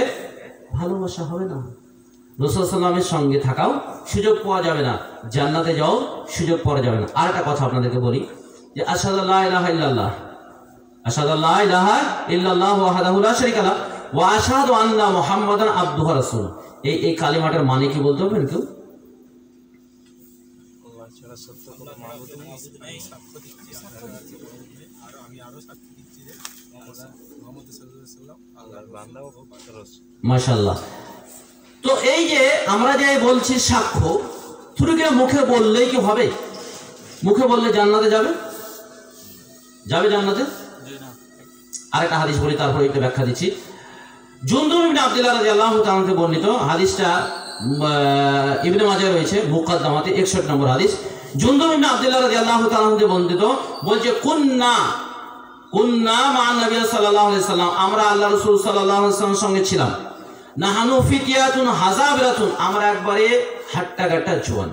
ভালোবাসা হবে না। রাসূলুল্লাহ সাল্লামের সঙ্গে থাকাও সুযোগ পাওয়া যাবে না, জান্নাতে যাও সুযোগ পাওয়া যাবে না। আর একটা কথা আপনাদেরকে বলি যে আশহাদু আল্লা ইলাহা ইল্লাল্লাহ, আশহাদু আল্লা ইলাহা ইল্লাল্লাহ ওয়াহদাহু লা শারীকা লাহু ওয়া আশহাদু আন্না মুহাম্মাদান আবদুহু ওয়া রাসূলুহু। এই কালিমাটার মানে কি বলতে পারবেন কেউ? আল্লাহ ছাড়া সত্য কোনো মাবুদ নেই, আমি সাক্ষ্য দিচ্ছি আর আমি আরো সাক্ষ্য দিচ্ছি যে মুহাম্মদ সাল্লাল্লাহু আলাইহি ওয়াসাল্লাম আল্লাহর বান্দা ও রাসূল। মাশাআল্লাহ। তো এই যে আমরা যে বলছি সাক্ষ্য, শুধু কি মুখে বললেই কি হবে? মুখে বললে জান্নাতে যাবে? যাবে জান্নাতে? আরেকটা হাদিস বলি, তারপরে একটু ব্যাখ্যা দিচ্ছি। জুনদুব ইবনে আব্দুল্লাহ রাদিয়াল্লাহু তাআলা থেকে বর্ণিত, হাদিসটা ইবনে মাজাহ রয়েছে মুকাদ্দামাতে 61 নম্বর হাদিস। জুনদুব ইবনে আব্দুল্লাহ রাদিয়াল্লাহু তাআলা থেকে বর্ণিত, বলছে কুন্না মা নবী সাল্লাল্লাহু আলাইহি সাল্লাম, আমরা আল্লাহ রাসূল সাল্লাল্লাহু আলাইহি সাল্লামের সঙ্গে ছিলাম। নাহানু ফিতিয়াতুন হাজাবিরাতুন, আমরা একবারে হাট্টাগাট্টা জোয়ান,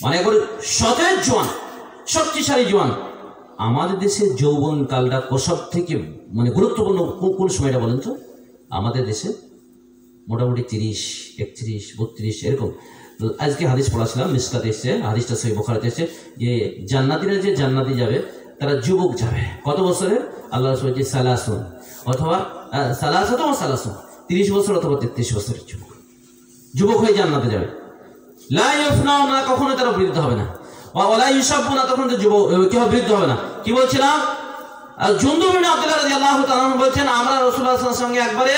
মানে একবারে সতেজ জোয়ান, শক্তিশালী জোয়ান। আমাদের দেশে যৌবন কালটা সব থেকে মানে গুরুত্বপূর্ণ কোন সময়টা বলেন তো? আমাদের দেশে মোটামুটি 30, 31, 32 এরকম। তো আজকে হাদিস পড়াছিলাম, মিসকাতে এসছে, হাদিসটা সহিহ বুখারীতে এসছে যে জান্নাতীরা যে জান্নাতি যাবে তারা যুবক যাবে। কত বছরে? আল্লাহ রাসূল বলেছে সালাসুন, অথবা সালাসাতুন ওয়া সালাসুন, 30 বছর অথবা 33 বছরের যুবক হয়ে জান্নাতে যাবে। লা ইয়াফনাউনা, কখনো তারা বৃদ্ধ হবে না। ওয়ালা ইউসাবুনা, তখন তো যুবক কি হবে? বৃদ্ধ হবে না। কি বলছিলাম? জুনদুব ইবনে আব্দুল্লাহ রাদিয়াল্লাহু তাআলা বলছেন আমরা রাসূলুল্লাহ সাল্লাল্লাহু আলাইহি ওয়াসাল্লামের সঙ্গে একবারে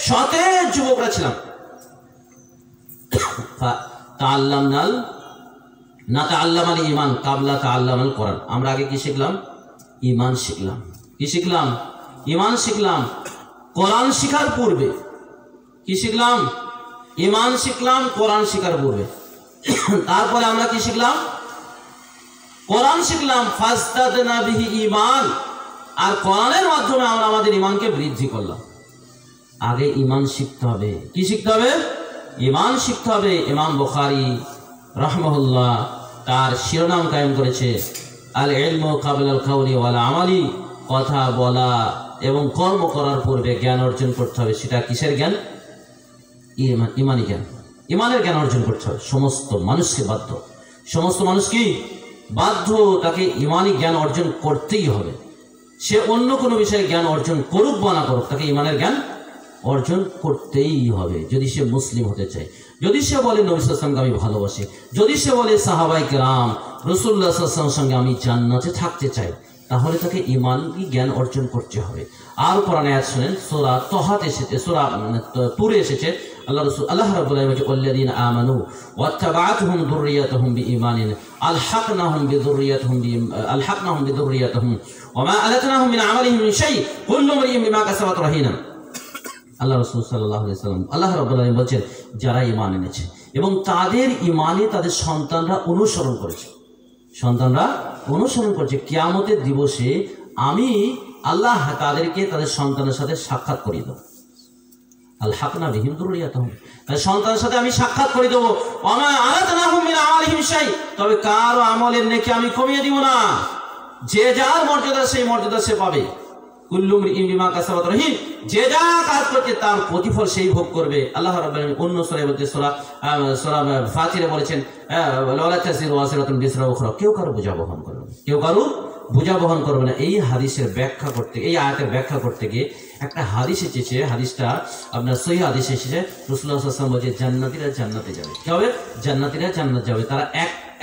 সতেজ যুবকরা ছিলাম। তাআল্লামনাল নাতাআল্লামাল ঈমান কাবলা তাআল্লামাল কোরআন, আমরা আগে কি শিখলাম? ঈমান শিখলাম। কি শিখলাম? ঈমান শিখলাম। কোরআন শিখার পূর্বে কি শিখলাম? ঈমান শিখলাম কোরআন শিখার পূর্বে। তারপরে আমরা কি শিখলাম? কোরআন শিখলাম, ফাজদাদনা বিহি ঈমান, আর কোরআনের মাধ্যমে আমরা আমাদের ঈমানকে বৃদ্ধি করলাম। আগে ঈমান শিখতে হবে। কি শিখতে হবে? ঈমান শিখতে হবে। ইমাম বুখারী রাহমাহুল্লাহ তার শিরোনাম কায়েম করেছে আল ইলমু ক্বাবলাল কাওলি ওয়াল আমালি, কথা বলা এবং কর্ম করার পূর্বে জ্ঞান অর্জন করতে হবে। সেটা কিসের জ্ঞান? ঈমানি জ্ঞান। ঈমানের জ্ঞান অর্জন করতে হবে। সমস্ত মানুষকে বাধ্য, সমস্ত মানুষ কি বাধ্য, তাকে ঈমানি জ্ঞান অর্জন করতেই হবে। সে অন্য কোনো বিষয়ে জ্ঞান অর্জন করুক বা না করুক, তাকে ঈমানের জ্ঞান অর্জন করতেই হবে যদি সে মুসলিম হতে চায়। যদি সে বলে নবী সাল্লাল্লাহু আলাইহি ওয়াসাল্লামকে আমি ভালোবাসি, যদি সে বলে সাহাবায়ে কেরাম রাসূলুল্লাহ সাল্লাল্লাহু আলাইহি ওয়াসাল্লামের সঙ্গে আমি জান্নাতে থাকতে চাই, তাহলে তাকে ঈমানি জ্ঞান অর্জন করতে হবে। আর কোরআনে আয়াত শুনেন, সূরা তাহাতে এসেছে, সূরা তুরে এসেছে, আল্লাহ রাব্বুল আলামিন বলেন ওয়াল্লাযীনা আমানু ওয়াত্তাবা'আতহুম যুররিয়াতুহুম বিঈমানিন আলহাকনাহুম বিযুররিয়াতিহিম ওয়া মা আলাতনাহুম মিন আমালিহিম মিন শাই কুল্লু ইমরিইন বিমা কাসাবাত রাহিনা। আল্লাহ রাসূল সাল্লাল্লাহু আলাইহি ওয়াসাল্লাম, আল্লাহ রাব্বুল আলামিন বলেন যারা ঈমান এনেছে এবং তাদের ঈমানে তাদের সন্তানরা অনুসরণ করেছে, সন্তানরা অনুসরণ করছে, কিয়ামতের দিবসে আমি আল্লাহ তাদেরকে তাদের সন্তানের সাথে সাক্ষাৎ করিয়ে দেব। আলহাকনা বিহিম যুররিয়াতাহুম, সন্তানের সাথে আমি সাক্ষাৎ করে দেবো। ওমা আলাতনাহুম মিন আমালিহিম শাই, তবে কারো আমলের নেকি আমি কমিয়ে দিব না। যে যার মর্যাদা সেই মর্যাদা সে পাবে। কুল্লু মরিইন বিমা কাসাবাত রহিন, যে যা কাজ করছে তার প্রতিফল সেই ভোগ করবে। আল্লাহ রাব্বুল আলামিন অন্য সূরায় বলতে সূরা ফাতিরে বলেছেন ওয়ালা তাসিরু ওয়াসিরাতুন বিসরা উখরা, কেউ কারো বোঝা বহন করবে না, কেউ কারো বোঝা বহন করবে না। এই হাদিসের ব্যাখ্যা করতে, এই আয়াতের ব্যাখ্যা করতে গিয়ে একটা হাদিস এসেছে, হাদিসটা আপনার সহিহ হাদিস এসেছে। রাসূলুল্লাহ সাল্লাল্লাহু আলাইহি ওয়াসাল্লাম বলছে জান্নাতীরা জান্নাতে যাবে। কি হবে? জান্নাতীরা জান্নাত যাবে। তারা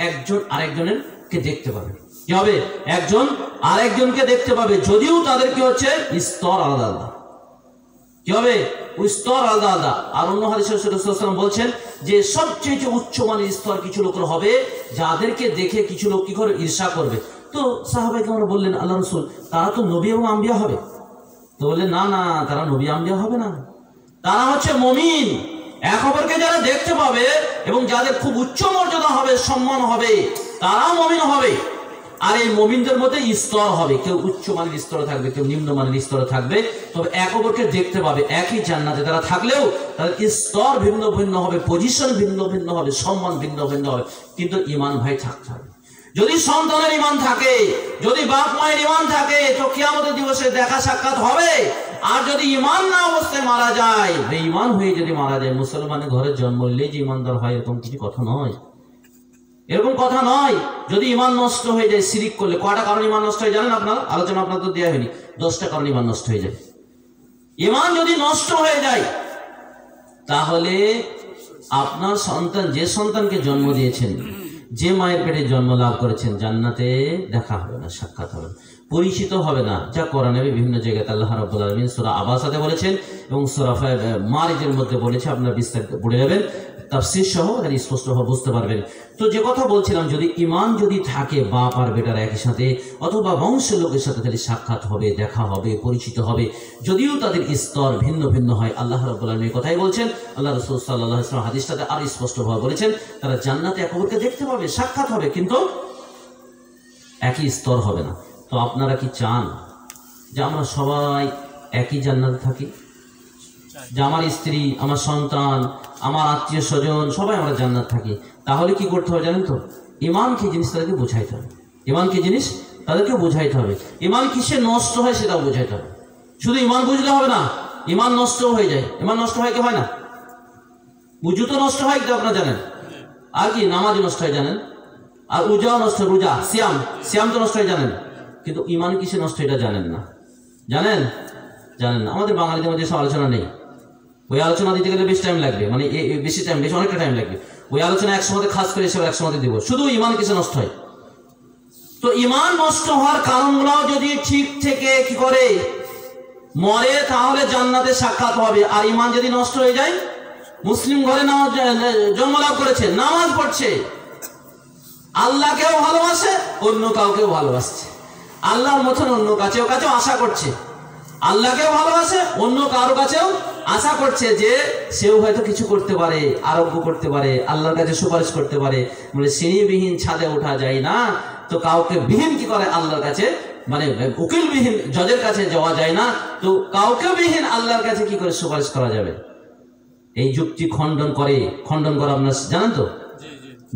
একজন আরেকজনের কে দেখতে পাবে। কি হবে? একজন আরেকজনকে দেখতে পাবে, যদিও তাদের কি হচ্ছে স্তর আলাদা আলাদা। কি হবে? ওই স্তর আলাদা আলাদা। আর অন্য হাদিসে রাসূলুল্লাহ সাল্লাল্লাহু আলাইহি ওয়াসাল্লাম বলছেন যে সবচেয়ে উচ্চমানের স্তর কিছু লোকের হবে, যাদেরকে দেখে কিছু লোক কি করে ঈর্ষা করবে। তো সাহাবায়ে কেরাম বললেন আল্লাহ রাসূল, তারা তো নবী এবং আম্বিয়া হবে। তো বললেন না না, তারা নবী আম্বিয়া হবে না, তারা হচ্ছে মুমিন। এক অপরকে যারা দেখতে পাবে এবং যাদের খুব উচ্চ মর্যাদা হবে, সম্মান হবে, তারা মুমিন হবে। আর এই মুমিনদের মধ্যে স্তর হবে, কেউ উচ্চ মানের স্তরে থাকবে, কেউ নিম্ন মানের স্তরে থাকবে, তবে এক অপরকে দেখতে পাবে। একই জান্নাতে তারা থাকলেও তাদের স্তর ভিন্ন ভিন্ন হবে, পজিশন ভিন্ন ভিন্ন হবে, সম্মান ভিন্ন ভিন্ন হবে, কিন্তু ঈমান ভাই থাকতে হবে। যদি সন্তানের ঈমান থাকে, যদি বাপ মায়ের ঈমান থাকে, তো কিয়ামতের দিবসে দেখা সাক্ষাৎ হবে। আর যদি ঈমান না অবস্থায় মারা যায়, বেঈমান হয়ে যদি মারা যায়, মুসলমানের ঘরে জন্ম নিলেই যে ঈমানদার হয় এরকম কিছু কথা নয়, এরকম কথা নয়। যদি ঈমান নষ্ট হয়ে যায় শিরিক করলে, কয়টা কারণে ঈমান নষ্ট হয়ে জানেন আপনারা? আলোচনা আপনার তো দেওয়া হয়নি। 10টা কারণে ঈমান নষ্ট হয়ে যায়। ঈমান যদি নষ্ট হয়ে যায়, তাহলে আপনার সন্তান, যে সন্তানকে জন্ম দিয়েছেন, যে মায়ের পেটে জন্ম লাভ করেছেন, জান্নাতে দেখা হবে না, সাক্ষাৎ হবে না, পরিচিত হবে না। যা কোরআনে বিভিন্ন জায়গায় আল্লাহ রাব্বুল আলামিন সূরা আবাসাতে বলেছেন এবং সূরা মারিজের মধ্যে বলেছে। আপনারা বিস্তারিত পড়ে যাবেন, তাফসীর সহ স্পষ্টভাবে বুঝতে পারবেন। তো যে কথা বলছিলাম, যদি ঈমান যদি থাকে, বাপ আর বেটার একই সাথে অথবা বংশের লোকের সাথে তাদের সাক্ষাৎ হবে, দেখা হবে, পরিচিত হবে, যদিও তাদের স্তর ভিন্ন ভিন্ন হয়। আল্লাহ রাব্বুল আলামিন এই কথাই বলছেন। আল্লাহ রাসূল সাল্লাল্লাহু আলাইহি ওয়াসাল্লাম হাদিসটাতে আরো স্পষ্টভাবে বলেছেন, তারা জান্নাতে এক অপরকে দেখতে পাবে, সাক্ষাৎ হবে, কিন্তু একই স্তর হবে না। তো আপনারা কি চান যে আমরা সবাই একই জান্নাতে থাকি, যে আমার স্ত্রী, আমার সন্তান, আমার আত্মীয় স্বজন সবাই আমরা জান্নাত থাকি? তাহলে কি করতে হবে জানেন তো? ঈমান কি জিনিস তাদেরকে বোঝাইতে হবে। ঈমান কি জিনিস তাদেরকে বোঝাইতে হবে। ঈমান কিসে নষ্ট হয় সেটাও বোঝাইতে হবে। শুধু ঈমান বুঝলে হবে না, ঈমান নষ্ট হয়ে যায়। ঈমান নষ্ট হয় কি হয় না? উজু তো নষ্ট হয়, তো আপনারা জানেন। আর কি? নামাজ নষ্ট হয় জানেন, আর উজাও নষ্ট, রোজা, সিয়াম তো নষ্ট হয় জানেন। কিন্তু ঈমান কিসে নষ্ট এটা জানেন না। জানেন? জানেন না। আমাদের বাঙালিদের মধ্যে সব আলোচনা নেই। ওই আলোচনা দিতে গেলে বেশি টাইম লাগবে, মানে বেশি টাইম, বেশি অনেকটা টাইম লাগবে। ওই আলোচনা একসময় খাস করে এসে একসময় দিব। শুধু ঈমান কিসে নষ্ট হয়। তো ঈমান নষ্ট হওয়ার কারণগুলো যদি ঠিক থেকে কি করে মরে, তাহলে জান্নাতে সাক্ষাৎ হবে। আর ঈমান যদি নষ্ট হয়ে যায়, মুসলিম ঘরে জন্ম লাভ করেছে, নামাজ পড়ছে, আল্লাহকেও ভালোবাসে, অন্য কাউকেও ভালোবাসছে, আল্লাহর মতন অন্য কাছেও আশা করছে, আল্লাহকেও ভালোবাসে, অন্য কারো কাছেও আশা করছে যে সেও হয়তো কিছু করতে পারে, আরোগ্য করতে পারে, আল্লাহর কাছে সুপারিশ করতে পারে। বলে সিঁড়িবিহীন ছাদে ওঠা যায় না, তো কাউকে বিহীন কি করে আল্লাহর কাছে, মানে উকিলবিহীন জজের কাছে যাওয়া যায় না, তো কাউকে বিহীন আল্লাহর কাছে কি করে সুপারিশ করা যাবে? এই যুক্তি খণ্ডন করা আপনার জানেন তো?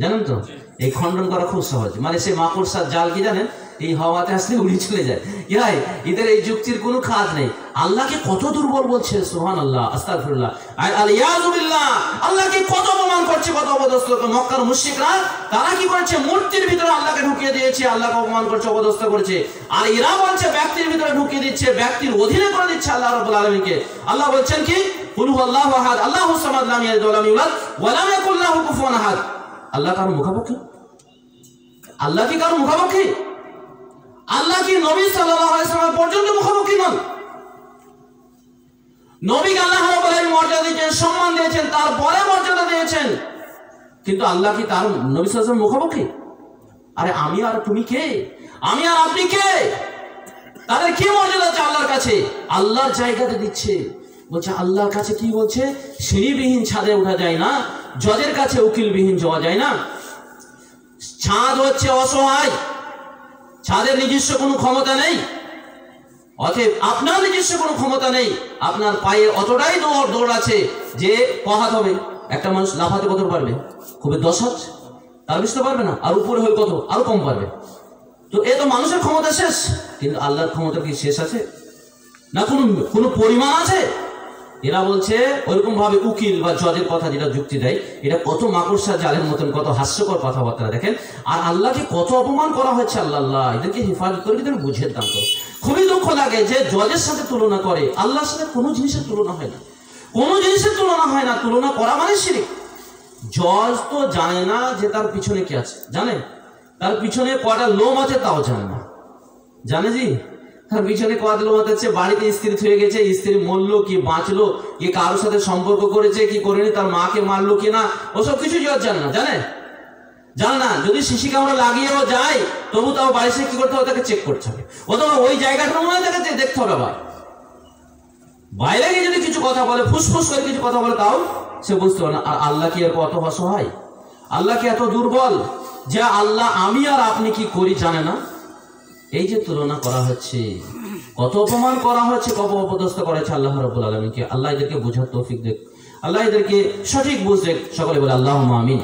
জানেন তো? এই খণ্ডন করা খুব সহজ। মানে সে মাকড়সার জাল কি জানেন, এই হাওয়াতে আসলে উড়ে চলে যায়। ইয়াই এদের এই যুক্তির কোনো কাজ নেই। আল্লাহকে কত দুর্বল বলছে, সুবহানাল্লাহ, আস্তাগফিরুল্লাহ, আল-ইয়াযু বিল্লাহ। আল্লাহকে কত অপমান করছে, কত অপদস্থ। মক্কার মুশরিকরা তারা কি করেছে, মূর্তির ভিতরে আল্লাহকে ঢুকিয়ে দিয়েছে, আল্লাহকে অপমান করছে, অপদস্থ করেছে। আর এরা বলছে ব্যক্তির ভিতরে ঢুকিয়ে দিচ্ছে, ব্যক্তির অধীনে করে দিচ্ছে আল্লাহ রাব্বুল আলামিনকে। আল্লাহ বলছেন কি, কুল হুয়াল্লাহু আহাদ, আল্লাহুস সামাদ, লাম ইয়ালিদ ওয়া লাম ইউলাদ ওয়া লাম ইয়াকুল লাহু কুফুয়ান আহাদ। আল্লাহ কারো মুখাপেক্ষী? আল্লাহ কি কারো মুখাপেক্ষী? আল্লাহ কি নবী সাল্লাল্লাহু আলাইহি ওয়াসাল্লাম পর্যন্ত মুখাপেক্ষী নন? নবীকে আল্লাহ রাব্বুল আলামিন মর্যাদা দিয়েছেন, সম্মান দিয়েছেন, তারপরে মর্যাদা দিয়েছেন, কিন্তু আল্লাহ কি তার নবী সাল্লাল্লাহু আলাইহি ওয়াসাল্লাম মুখাপেক্ষী? আরে আমি আর তুমি কে? আমি আর আপনি কে? তাদের কি মর্যাদা আছে আল্লাহর কাছে? আল্লাহর জায়গাতে দিচ্ছে। বলছে আল্লাহর কাছে কি বলছে, সিঁড়িবিহীন ছাদে ওঠা যায় না, জজের কাছে উকিলবিহীন যাওয়া যায় না। ছাদ হচ্ছে অসহায়, ছাদের নিজস্ব কোনো ক্ষমতা নেই, অতএব আপনার নিজস্ব কোনো ক্ষমতা নেই, আপনার পায়ে অতটাই দৌড় আছে যে কহাত হবে। একটা মানুষ লাফাতে কত পারবে? খুবই 10 হাত, তার বেশি তো পারবে না। আর উপরে হয়ে কত? আরো কম পারবে। তো এ তো মানুষের ক্ষমতা শেষ, কিন্তু আল্লাহর ক্ষমতা কি শেষ আছে? না কোনো পরিমাণ আছে? এরা বলছে ওইরকম ভাবে উকিল বা জজের কথা যেটা যুক্তি দেয়, এটা কত মাকড়সা জালের মতন, কত হাস্যকর কথাবার্তা দেখেন। আর আল্লাহকে কত অপমান করা হয়েছে। আল্লাহ এদেরকে হেফাজত করে, এদের বুঝে দান করো। খুবই দুঃখ লাগে যে জজের সাথে তুলনা করে, আল্লাহর সাথে কোনো জিনিসের তুলনা হয় না, কোনো জিনিসের তুলনা হয় না। তুলনা করা মানে শিরক। জজ তো জানে না যে তার পিছনে কি আছে, জানে? তার পিছনে কয়টা লোম আছে তাও জানে না, জানে জি? তার পিছনে কত লোম আছে, বাড়িতে স্ত্রী হয়ে গেছে, স্ত্রী মরলো কি বাঁচলো, কি কারোর সাথে সম্পর্ক করেছে কি করেনি, তার মাকে মারলো কি না, ওসব কিছু জজ জানে না, জানে? জানে না। যদি শিশি কামড়া লাগিয়েও যায় তবু তাও বাড়িতে কি করতে হবে? তাকে চেক করতে হবে, অথবা ওই জায়গাটা মনে তাকে দেখতে হবে। আবার বাইরে গিয়ে যদি কিছু কথা বলে, ফুসফুস করে কিছু কথা বলে, তাও সে বুঝতে পারে না। আর আল্লাহ কি এত অসহায়? আল্লাহ কি এত দুর্বল যে আল্লাহ আমি আর আপনি কি করি জানে না? এই যে তুলনা করা হচ্ছে, কত অপমান করা হচ্ছে, কত অপদস্থ করেছে আল্লাহ রাব্বুল আলামিনকে। আল্লাহ এদেরকে বোঝার তৌফিক দেখ, আল্লাহ এদেরকে সঠিক বুঝ দেখ। সকলে বলে আল্লাহুম্মা আমিন।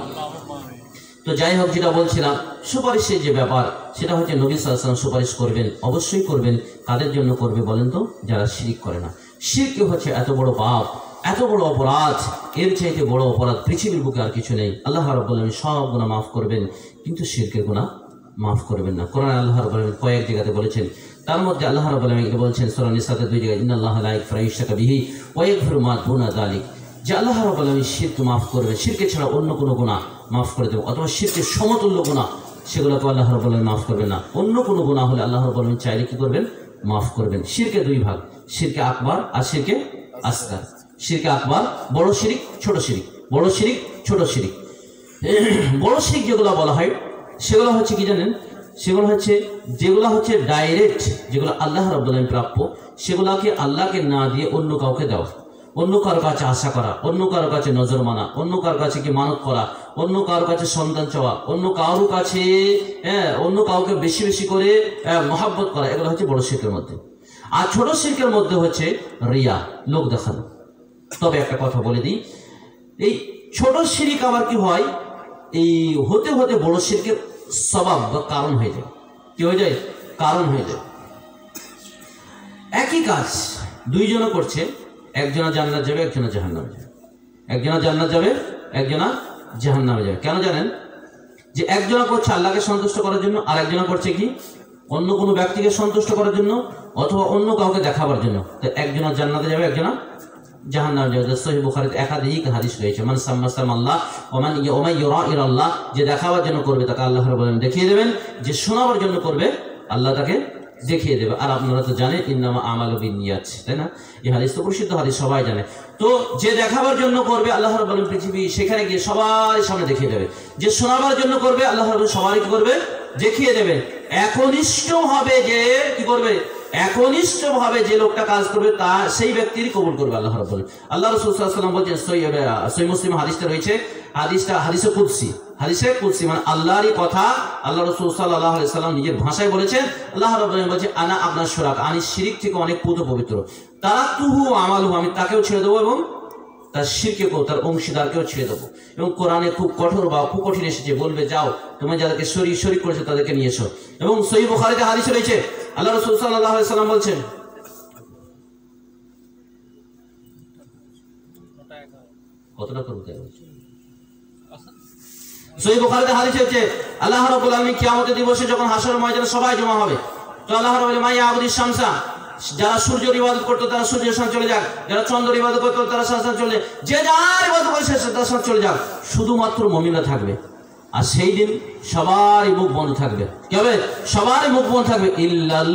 তো যাই হোক, যেটা বলছিলাম সুপারিশের যে ব্যাপার, সেটা হচ্ছে নবী সাল্লাল্লাহু আলাইহি ওয়াসাল্লাম সুপারিশ করবেন, অবশ্যই করবেন। কাদের জন্য করবে বলেন তো? যারা শিরক করে না। শিরক হচ্ছে এত বড় পাপ, এত বড় অপরাধ, এর চাইতে বড় অপরাধ পৃথিবীর বুকে আর কিছু নেই। আল্লাহ রাব্বুল আলামিন সব গুনাহ মাফ করবেন, কিন্তু শিরকের গুনাহ মাফ করবেন না। কোরআনে আল্লাহ রাব্বুল আলামিন কয়েক জায়গাতে বলেছেন, তার মধ্যে আল্লাহ রাব্বুল আলামিন বলছেন সূরা নিসাতে 2 জায়গায়, ইন্নাল্লাহা লা ইয়াগফিরু আন ইউশরাকা বিহি ওয়া ইয়াগফিরু মা দুনা যালিক, যে আল্লাহ রাব্বুল আলামিন শিরক মাফ করবে, শিরকে ছাড়া অন্য কোনো গুনাহ মাফ করে দেবে, অথবা শিরকের সমতুল্য গুনাহ সেগুলোকে আল্লাহ রাব্বুল আলামিন মাফ করবেন না। অন্য কোনো গুনাহ হলে আল্লাহ রাব্বুল আলামিন চাইলে কি করবেন? মাফ করবেন। শিরকে 2 ভাগ, শিরকে আকবার আর শিরকে আসগার। শিরকে আকবার বড় শিরক, ছোট শিরক। বড় শিরক, ছোট শিরক। বড় শিরক যেগুলো বলা হয় সেগুলো হচ্ছে কি জানেন? সেগুলো হচ্ছে যেগুলো হচ্ছে ডাইরেক্ট, যেগুলো আল্লাহ রাব্বুল আলামিন প্রাপ্য, সেগুলোকে আল্লাহকে না দিয়ে অন্য কাউকে দেওয়া, অন্য কারো কাছে আশা করা, অন্য কারো কাছে নজর মানা, অন্য কারো কাছে কি মানত করা, অন্য কারো কাছে সন্তান চাওয়া, অন্য কারো কাছে অন্য কাউকে বেশি বেশি করে মহাব্বত করা, এগুলো হচ্ছে বড় শিরকের মধ্যে। আর ছোট শিরকের মধ্যে হচ্ছে রিয়া, লোক দেখানো। তবে একটা কথা বলে দিই, এই ছোট শিরক আবার কি হয়, এই হতে হতে বড় শিরকের সবাব বা কারণ হয়ে যায়। কি হয়ে যায়? কারণ হয়ে যায়। একই কাজ দুইজনে করছে, একজনা জান্নাত যাবে, একজনা জাহান্নামে যাবে। একজনা জান্নাত যাবে, একজনা জাহান্নামে যাবে। কেন জানেন? যে একজনা করছে আল্লাহকে সন্তুষ্ট করার জন্য, আর একজনা করছে কি অন্য কোনো ব্যক্তিকে সন্তুষ্ট করার জন্য, অথবা অন্য কাউকে দেখাবার জন্য। তো একজনা জান্নাতে যাবে, একজনা জাহান্নামে যাবে। সহিহ বুখারীতে একাধিক হাদিস রয়েছে, মান সাম্মাসাল্লাহ ওয়া মান ইউরাইল্লাহ, যে দেখাবার জন্য করবে তাকে আল্লাহ রাব্বুল আলামিন দেখিয়ে দেবেন, যে শোনাবার জন্য করবে আল্লাহ তাকে দেখিয়ে দেবে। আর আপনারা তো জানেন ইন্নামা আমালু বিন্নিয়াত, তাই না? এই হাদিস তো প্রসিদ্ধ হাদিস, সবাই জানে। তো যে দেখাবার জন্য করবে আল্লাহ রাব্বুল আলামিন পৃথিবী সেখানে গিয়ে সবার সামনে দেখিয়ে দেবে। যে শোনাবার জন্য করবে আল্লাহ রাব্বুল সবাই কি করবে? দেখিয়ে দেবেন। একনিষ্ঠ ভাবে যে কি করবে, একনিষ্ঠ ভাবে যে লোকটা কাজ করবে তা সেই ব্যক্তিরই কবুল করবে আল্লাহ রাব্বুল আলামিন। আল্লাহ রাসূল সাল্লাল্লাহু আলাইহি ওয়াসাল্লাম বলেছেন, সহিহ মুসলিম হাদিসটা রয়েছে, হাদিসে কুদসি, হাদিসে কুদসি মানে আল্লাহরই কথা। আল্লাহ রাসূল সাল্লাল্লাহু আলাইহি ওয়াসাল্লাম নিজের ভাষায় বলেছেন, আল্লাহ রাব্বুল আলামিন বলেছে, আনা আপনার শুরাক, আমি শিরক থেকে অনেক পুত পবিত্র, তারাতুহু আমালুহু, আমি তাকেও ছেড়ে দেবো এবং তার শিরকেও, তার অংশীদারকেও ছেড়ে দেবো। এবং কোরআনে খুব কঠোর বা খুব কঠিন এসেছে, বলবে যাও তুমি যাদেরকে শরীক করেছে তাদেরকে নিয়ে এসো। এবং সহিহ বুখারীতে হাদিস রয়েছে, আল্লাহ রাসূল সাল্লাল্লাহু আলাইহি ওয়াসাল্লাম বলছেন, কতটা করব তাই বলছেন, সহিহ বুখারীতে হাদিস রয়েছে, আল্লাহ রাব্বুল আলামিন কিয়ামতের দিবসে যখন হাসরের ময়দানে সবাই জমা হবে, তো আল্লাহ রাব্বুল আলামিন মাইয়া আবুদিস শামসা, যারা সূর্যের ইবাদত করতো তারা সূর্যের সামনে চলে যাক, যারা চন্দ্রের ইবাদত করতো তারা সামনে চলে যাক, যে যার ইবাদত করে সে তার সামনে চলে যাক, শুধুমাত্র মুমিনরা থাকবে। আর সেই দিন সবারই মুখ বন্ধ থাকবে। কি হবে? সবারই মুখ বন্ধ থাকবে, ইল্লাল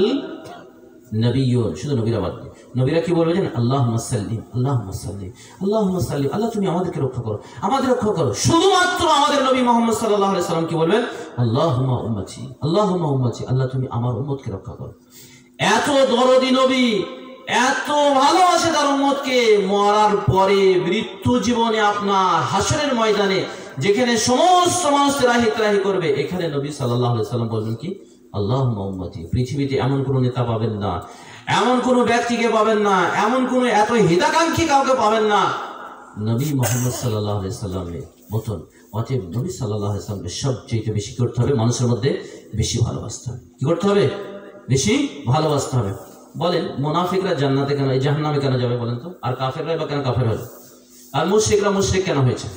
নবিয়্যুন, শুধু নবীরা বাদ দিয়ে। নবীরা কি বলবে জানেন? আল্লাহুম্মা সাল্লি, আল্লাহুম্মা সাল্লি, আল্লাহুম্মা সাল্লি, আল্লাহ তুমি আমাদেরকে রক্ষা করো, আমাদের রক্ষা করো। শুধুমাত্র আমাদের নবী মুহাম্মদ সাল্লাল্লাহু আলাইহি সাল্লাম কি বলবেন? আল্লাহুম্মা উম্মতি, আল্লাহুম্মা উম্মতি, আল্লাহ তুমি আমার উম্মতকে রক্ষা করো। এত দরদি নবী, এত ভালোবাসে তার উম্মতকে, মরার পরে মৃত্যু জীবনে আপনার হাসরের ময়দানে যেখানে সমস্ত মানুষ ত্রাহি করবে, এখানে নবী সাল্লাল্লাহু আলাইহি সাল্লাম বলবেন কি? আল্লাহুম্মা উম্মতি। পৃথিবীতে এমন কোন নেতা পাবেন না, এমন কোন ব্যক্তিকে পাবেন না, এমন কোন এত হিতাকাঙ্ক্ষী কাউকে পাবেন না নবী মুহাম্মদ সাল্লাল্লাহু আলাইহি সাল্লামের মতন। অতএব নবী সাল্লাল্লাহু আলাইহি সাল্লামকে সবচেয়ে বেশি করতে হবে, মানুষের মধ্যে বেশি ভালোবাসতে হবে। কি করতে হবে? বেশি ভালোবাসতে হবে। বলেন মুনাফিকরা জান্নাতে কেন, এই জাহান্নামে কেন যাবে বলেন তো? আর কাফেররা বা কেন কাফের হলো? আর মুশরিকরা মুশরিক কেন হয়েছে?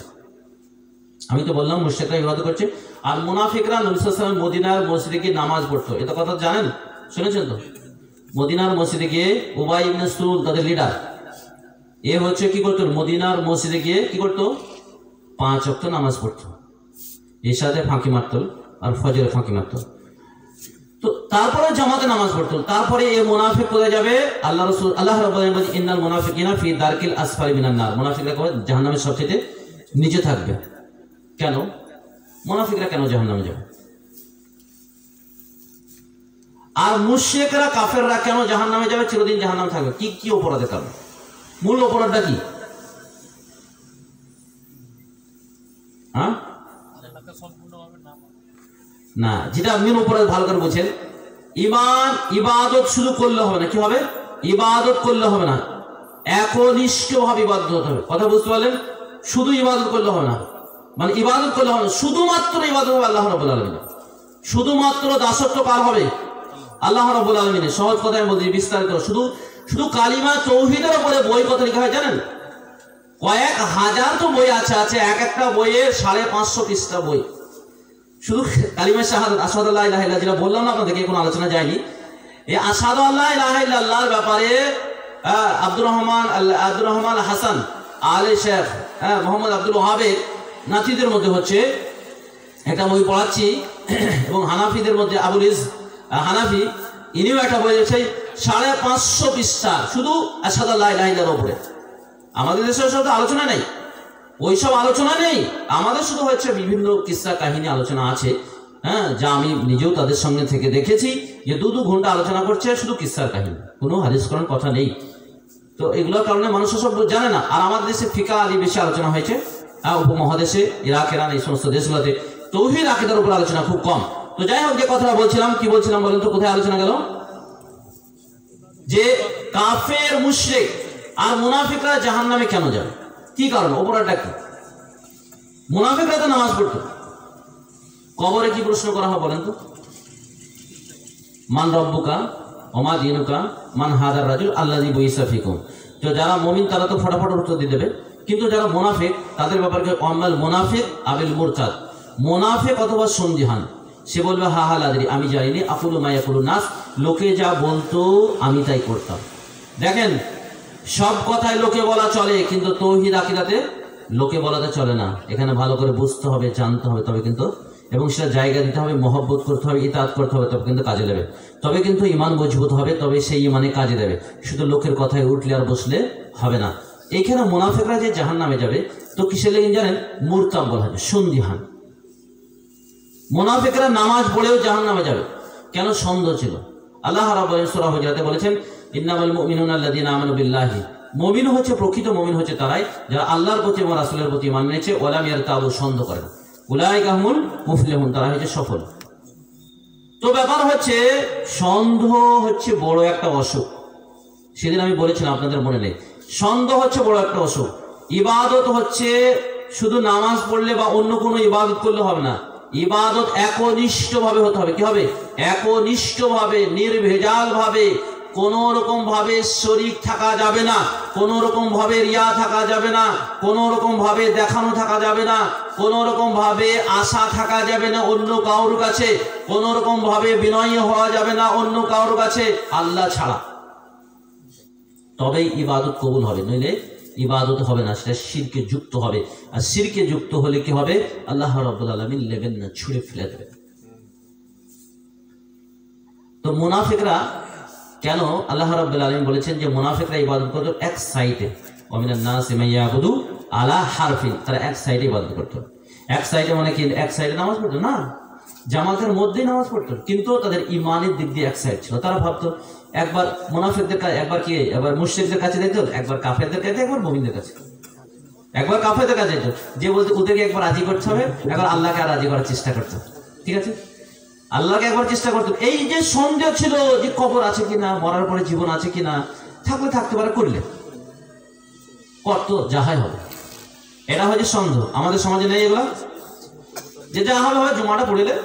আমি তো বললাম মুশরিকরা ইবাদত করছে, আর মুনাফিকরা নবী সাল্লাল্লাহু আলাইহি ওয়াসাল্লাম মদিনার মসজিদে গিয়ে নামাজ পড়তো। এটা কথা জানেন, শুনেছেন তো? মদিনার মসজিদে গিয়ে উবাই ইবনে সুলুল তাদের লিডার, এ হচ্ছে কি করতো? মদিনার মসজিদে গিয়ে কি করতো? 5 ওয়াক্ত নামাজ পড়তো, ইশাতে ফাঁকি মারতো আর ফজরে ফাঁকি মারতো। তো তারপরে জামাতে নামাজ পড়তো। তারপরে এই মুনাফিক কোথায় যাবে? আল্লাহ রাসূল আল্লাহ রাব্বুল আলামিন বলেন ইন্নাল মুনাফিকিনা ফি দারকিল আসফালি মিনান নার। মুনাফিকরা কবে? জাহান্নামের সবচেয়ে নিচে থাকবে। কেন মুনাফিকরা কেন জাহান্নামে যাবে? আর মুশরিকরা কাফেররা কেন জাহান্নামে যাবে? চিরদিন জাহান্নামে থাকবে। কি কি অপরাধের কারণে? মূল অপরাধটা কি? হ্যাঁ না, যেটা মূল অপরাধ ভালো করে বলছেন, ঈমান ইবাদত শুধু করলে হবে না। কি হবে? ইবাদত করলে হবে না, একনিষ্ঠভাবে ইবাদত হতে হবে। কথা বুঝতে পারলেন? শুধু ইবাদত করলে হবে না, মানে ইবাদত করলে হবে না, শুধুমাত্র ইবাদত হবে আল্লাহ রাব্বুল আলামিনের, শুধুমাত্র দাসত্ব কার হবে? আল্লাহ রাব্বুল আলামিনের। সহজ কথায় বলছি, বিস্তারিত শুধু শুধু কালিমা তৌহিদের উপরে বই কত লেখা হয় জানেন? কয়েক হাজার তো বই আছে, এক একটা বইয়ে 550 পৃষ্ঠা বই শুধু কালিমা শাহাদাত, আশহাদু আল্লা ইলাহা ইল্লাল্লাহ, যেটা বললাম না আপনাদেরকে, কোনো আলোচনা যায়নি। এই আশহাদু আল্লা ইলাহা ইল্লাল্লাহর ব্যাপারে আব্দুর রহমান হাসান আলে শেখ মোহাম্মদ আব্দুল ওয়াহাবের নাতিদের মধ্যে হচ্ছে একটা বই পড়াচ্ছি, এবং হানাফিদের মধ্যে আবুল ইজ হানাফি, ইনিও একটা বই হচ্ছে 550 পৃষ্ঠা শুধু আশহাদু আল্লা ইলাহা ইল্লাল্লাহর উপরে। আমাদের দেশে ওইসব আলোচনা নেই, ওইসব আলোচনা নেই। আমাদের শুধু হচ্ছে বিভিন্ন কিসসা কাহিনী আলোচনা আছে, হ্যাঁ, যা আমি নিজেও তাদের সঙ্গে থেকে দেখেছি, যে 2 ঘন্টা আলোচনা করছে শুধু কিসসার কাহিনী, কোনো হাদিস কোরআন কথা নেই। তো এগুলোর কারণে মানুষ সব জানে না। আর আমাদের দেশে ফিকা আদি বেশি আলোচনা হয়েছে, উপমহাদেশে ইরাক ইরান এই সমস্ত দেশগুলোতে তৌহিদ আকীদার উপর আলোচনা খুব কম। তো যাই হোক, যে কথাটা বলছিলাম, কি বলছিলাম বলেন তো? কোথায় আলোচনা গেল? যে কাফের মুশরিক আর মুনাফিকরা জাহান্নামে কেন যাবে? কি কারণ? অপরাধটা কি? মুনাফিকরা তো নামাজ পড়তো, কবরে কি প্রশ্ন করা হয় বলেন তো? মান রব্বুকা ওমা দীনুকা মান হাদার রাজুল আল্লাযী বুইসা ফিকুম। তো যারা মুমিন তারা তো ফটাফট উত্তর দিয়ে দেবে, কিন্তু যারা মুনাফিক তাদের ব্যাপারে আমাল মুনাফিক আবিল মুরতাদ, মুনাফিক অথবা সন্দিহান, সে বলবে হা হা লাদরি, আমি জানিনি, আকুলু মা ইয়াকুলু নাস, লোকে যা বলতো আমি তাই করতাম। দেখেন, সব কথায় লোকে বলা চলে, কিন্তু তৌহিদ আকীদাতে লোকে বলাতে চলে না। এখানে ভালো করে বুঝতে হবে, জানতে হবে, তবে কিন্তু, এবং সেটা জায়গা দিতে হবে, মহব্বত করতে হবে, ইতাআত করতে হবে, তবে কিন্তু কাজে দেবে। তবে কিন্তু ঈমান মজবুত হবে, তবে সেই ঈমানে কাজে দেবে। শুধু লোকের কথায় উঠলে আর বসলে হবে না। এখানে মুনাফিকরা যে জাহান্নামে যাবে, তো কিসের লেগে জানেন? মুরতাব বলা হয়, সন্দিহান। মুনাফিকরা নামাজ পড়েও জাহান্নামে যাবে, কেন? সন্দেহ ছিল। আল্লাহ রাব্বুল আলামিন সূরা হুজুরাতে বলেছেন ইন্নামাল মুমিনুনা আল্লাযীনা আমানু বিল্লাহি, মুমিন হচ্ছে, প্রকৃত মুমিন হচ্ছে তারাই যারা আল্লাহর প্রতি এবং রাসূলের প্রতি ঈমান এনেছে, ওয়ালাম ইয়ারতাবু, সন্দেহ করে না, উলাইকা হুমুল মুফলিহুন, তারা হচ্ছে সফল। তো ব্যাপার হচ্ছে, সন্দেহ হচ্ছে বড় একটা অসুখ। সেদিন আমি বলেছিলাম, আপনাদের মনে নেই? সন্দেহ হচ্ছে বড় একটা অসুখ। ইবাদত হচ্ছে শুধু নামাজ পড়লে বা অন্য কোনো ইবাদত করলে হবে না, ইবাদত একনিষ্ঠভাবে হতে হবে। কি হবে? একনিষ্ঠভাবে, নির্ভেজাল ভাবে, কোন রকম ভাবে শরীক থাকা যাবে না, কোন রকম ভাবে রিয়া থাকা যাবে না, কোন রকম ভাবে দেখানো থাকা যাবে না, কোন রকম ভাবে আশা থাকা যাবে না অন্য কারোর কাছে, কোন রকম ভাবে বিনয়ী হওয়া যাবে না অন্য কারোর কাছে, আল্লাহ ছাড়া। তবেই ইবাদত কবুল হবে, নইলে ইবাদত হবে না, সেটা শিরকে যুক্ত হবে। আর শিরকে যুক্ত হলে কি হবে? আল্লাহ রাব্বুল আলামিন নেবেন না, ছুঁড়ে ফেলে দেবেন। তো মুনাফিকরা কেন? আল্লাহ রাব্বুল আলামিন বলেছেন যে মুনাফিকরা ইবাদত করত এক সাইডে, ওয়া মিনান নাসি মান ইয়াবুদু আলা হারফিন, তারা এক সাইডে ইবাদত করত। এক সাইডে মানে কি? এক সাইডে নামাজ পড়তো না, জামাতের মধ্যেই নামাজ পড়তো, কিন্তু তাদের ইমানের দিক দিয়ে এক সাইড ছিল। তারা ভাবতো একবার মুনাফিকদের কাছে, একবার কি, একবার মুশরিকদের কাছে যেত, একবার কাফেরদের কাছে, একবার মুমিনদের কাছে, একবার কাফেরদের কাছে যেত, যে বলতে ওদেরকে একবার রাজি করতে হবে, একবার আল্লাহকে রাজি করার চেষ্টা করতে হবে। ঠিক আছে? আল্লাহকে একবার চেষ্টা করতেন। এই যে সন্দেহ ছিল যে কবর আছে কিনা, মরার পরে জীবন আছে কিনা, থাকলে থাকতে পারে, করলে কত যাহাই হবে, এটা হচ্ছে সন্দেহ। আমাদের সমাজে নেই এগুলা, যে যা হবে হয়, জুমাটা পড়িলে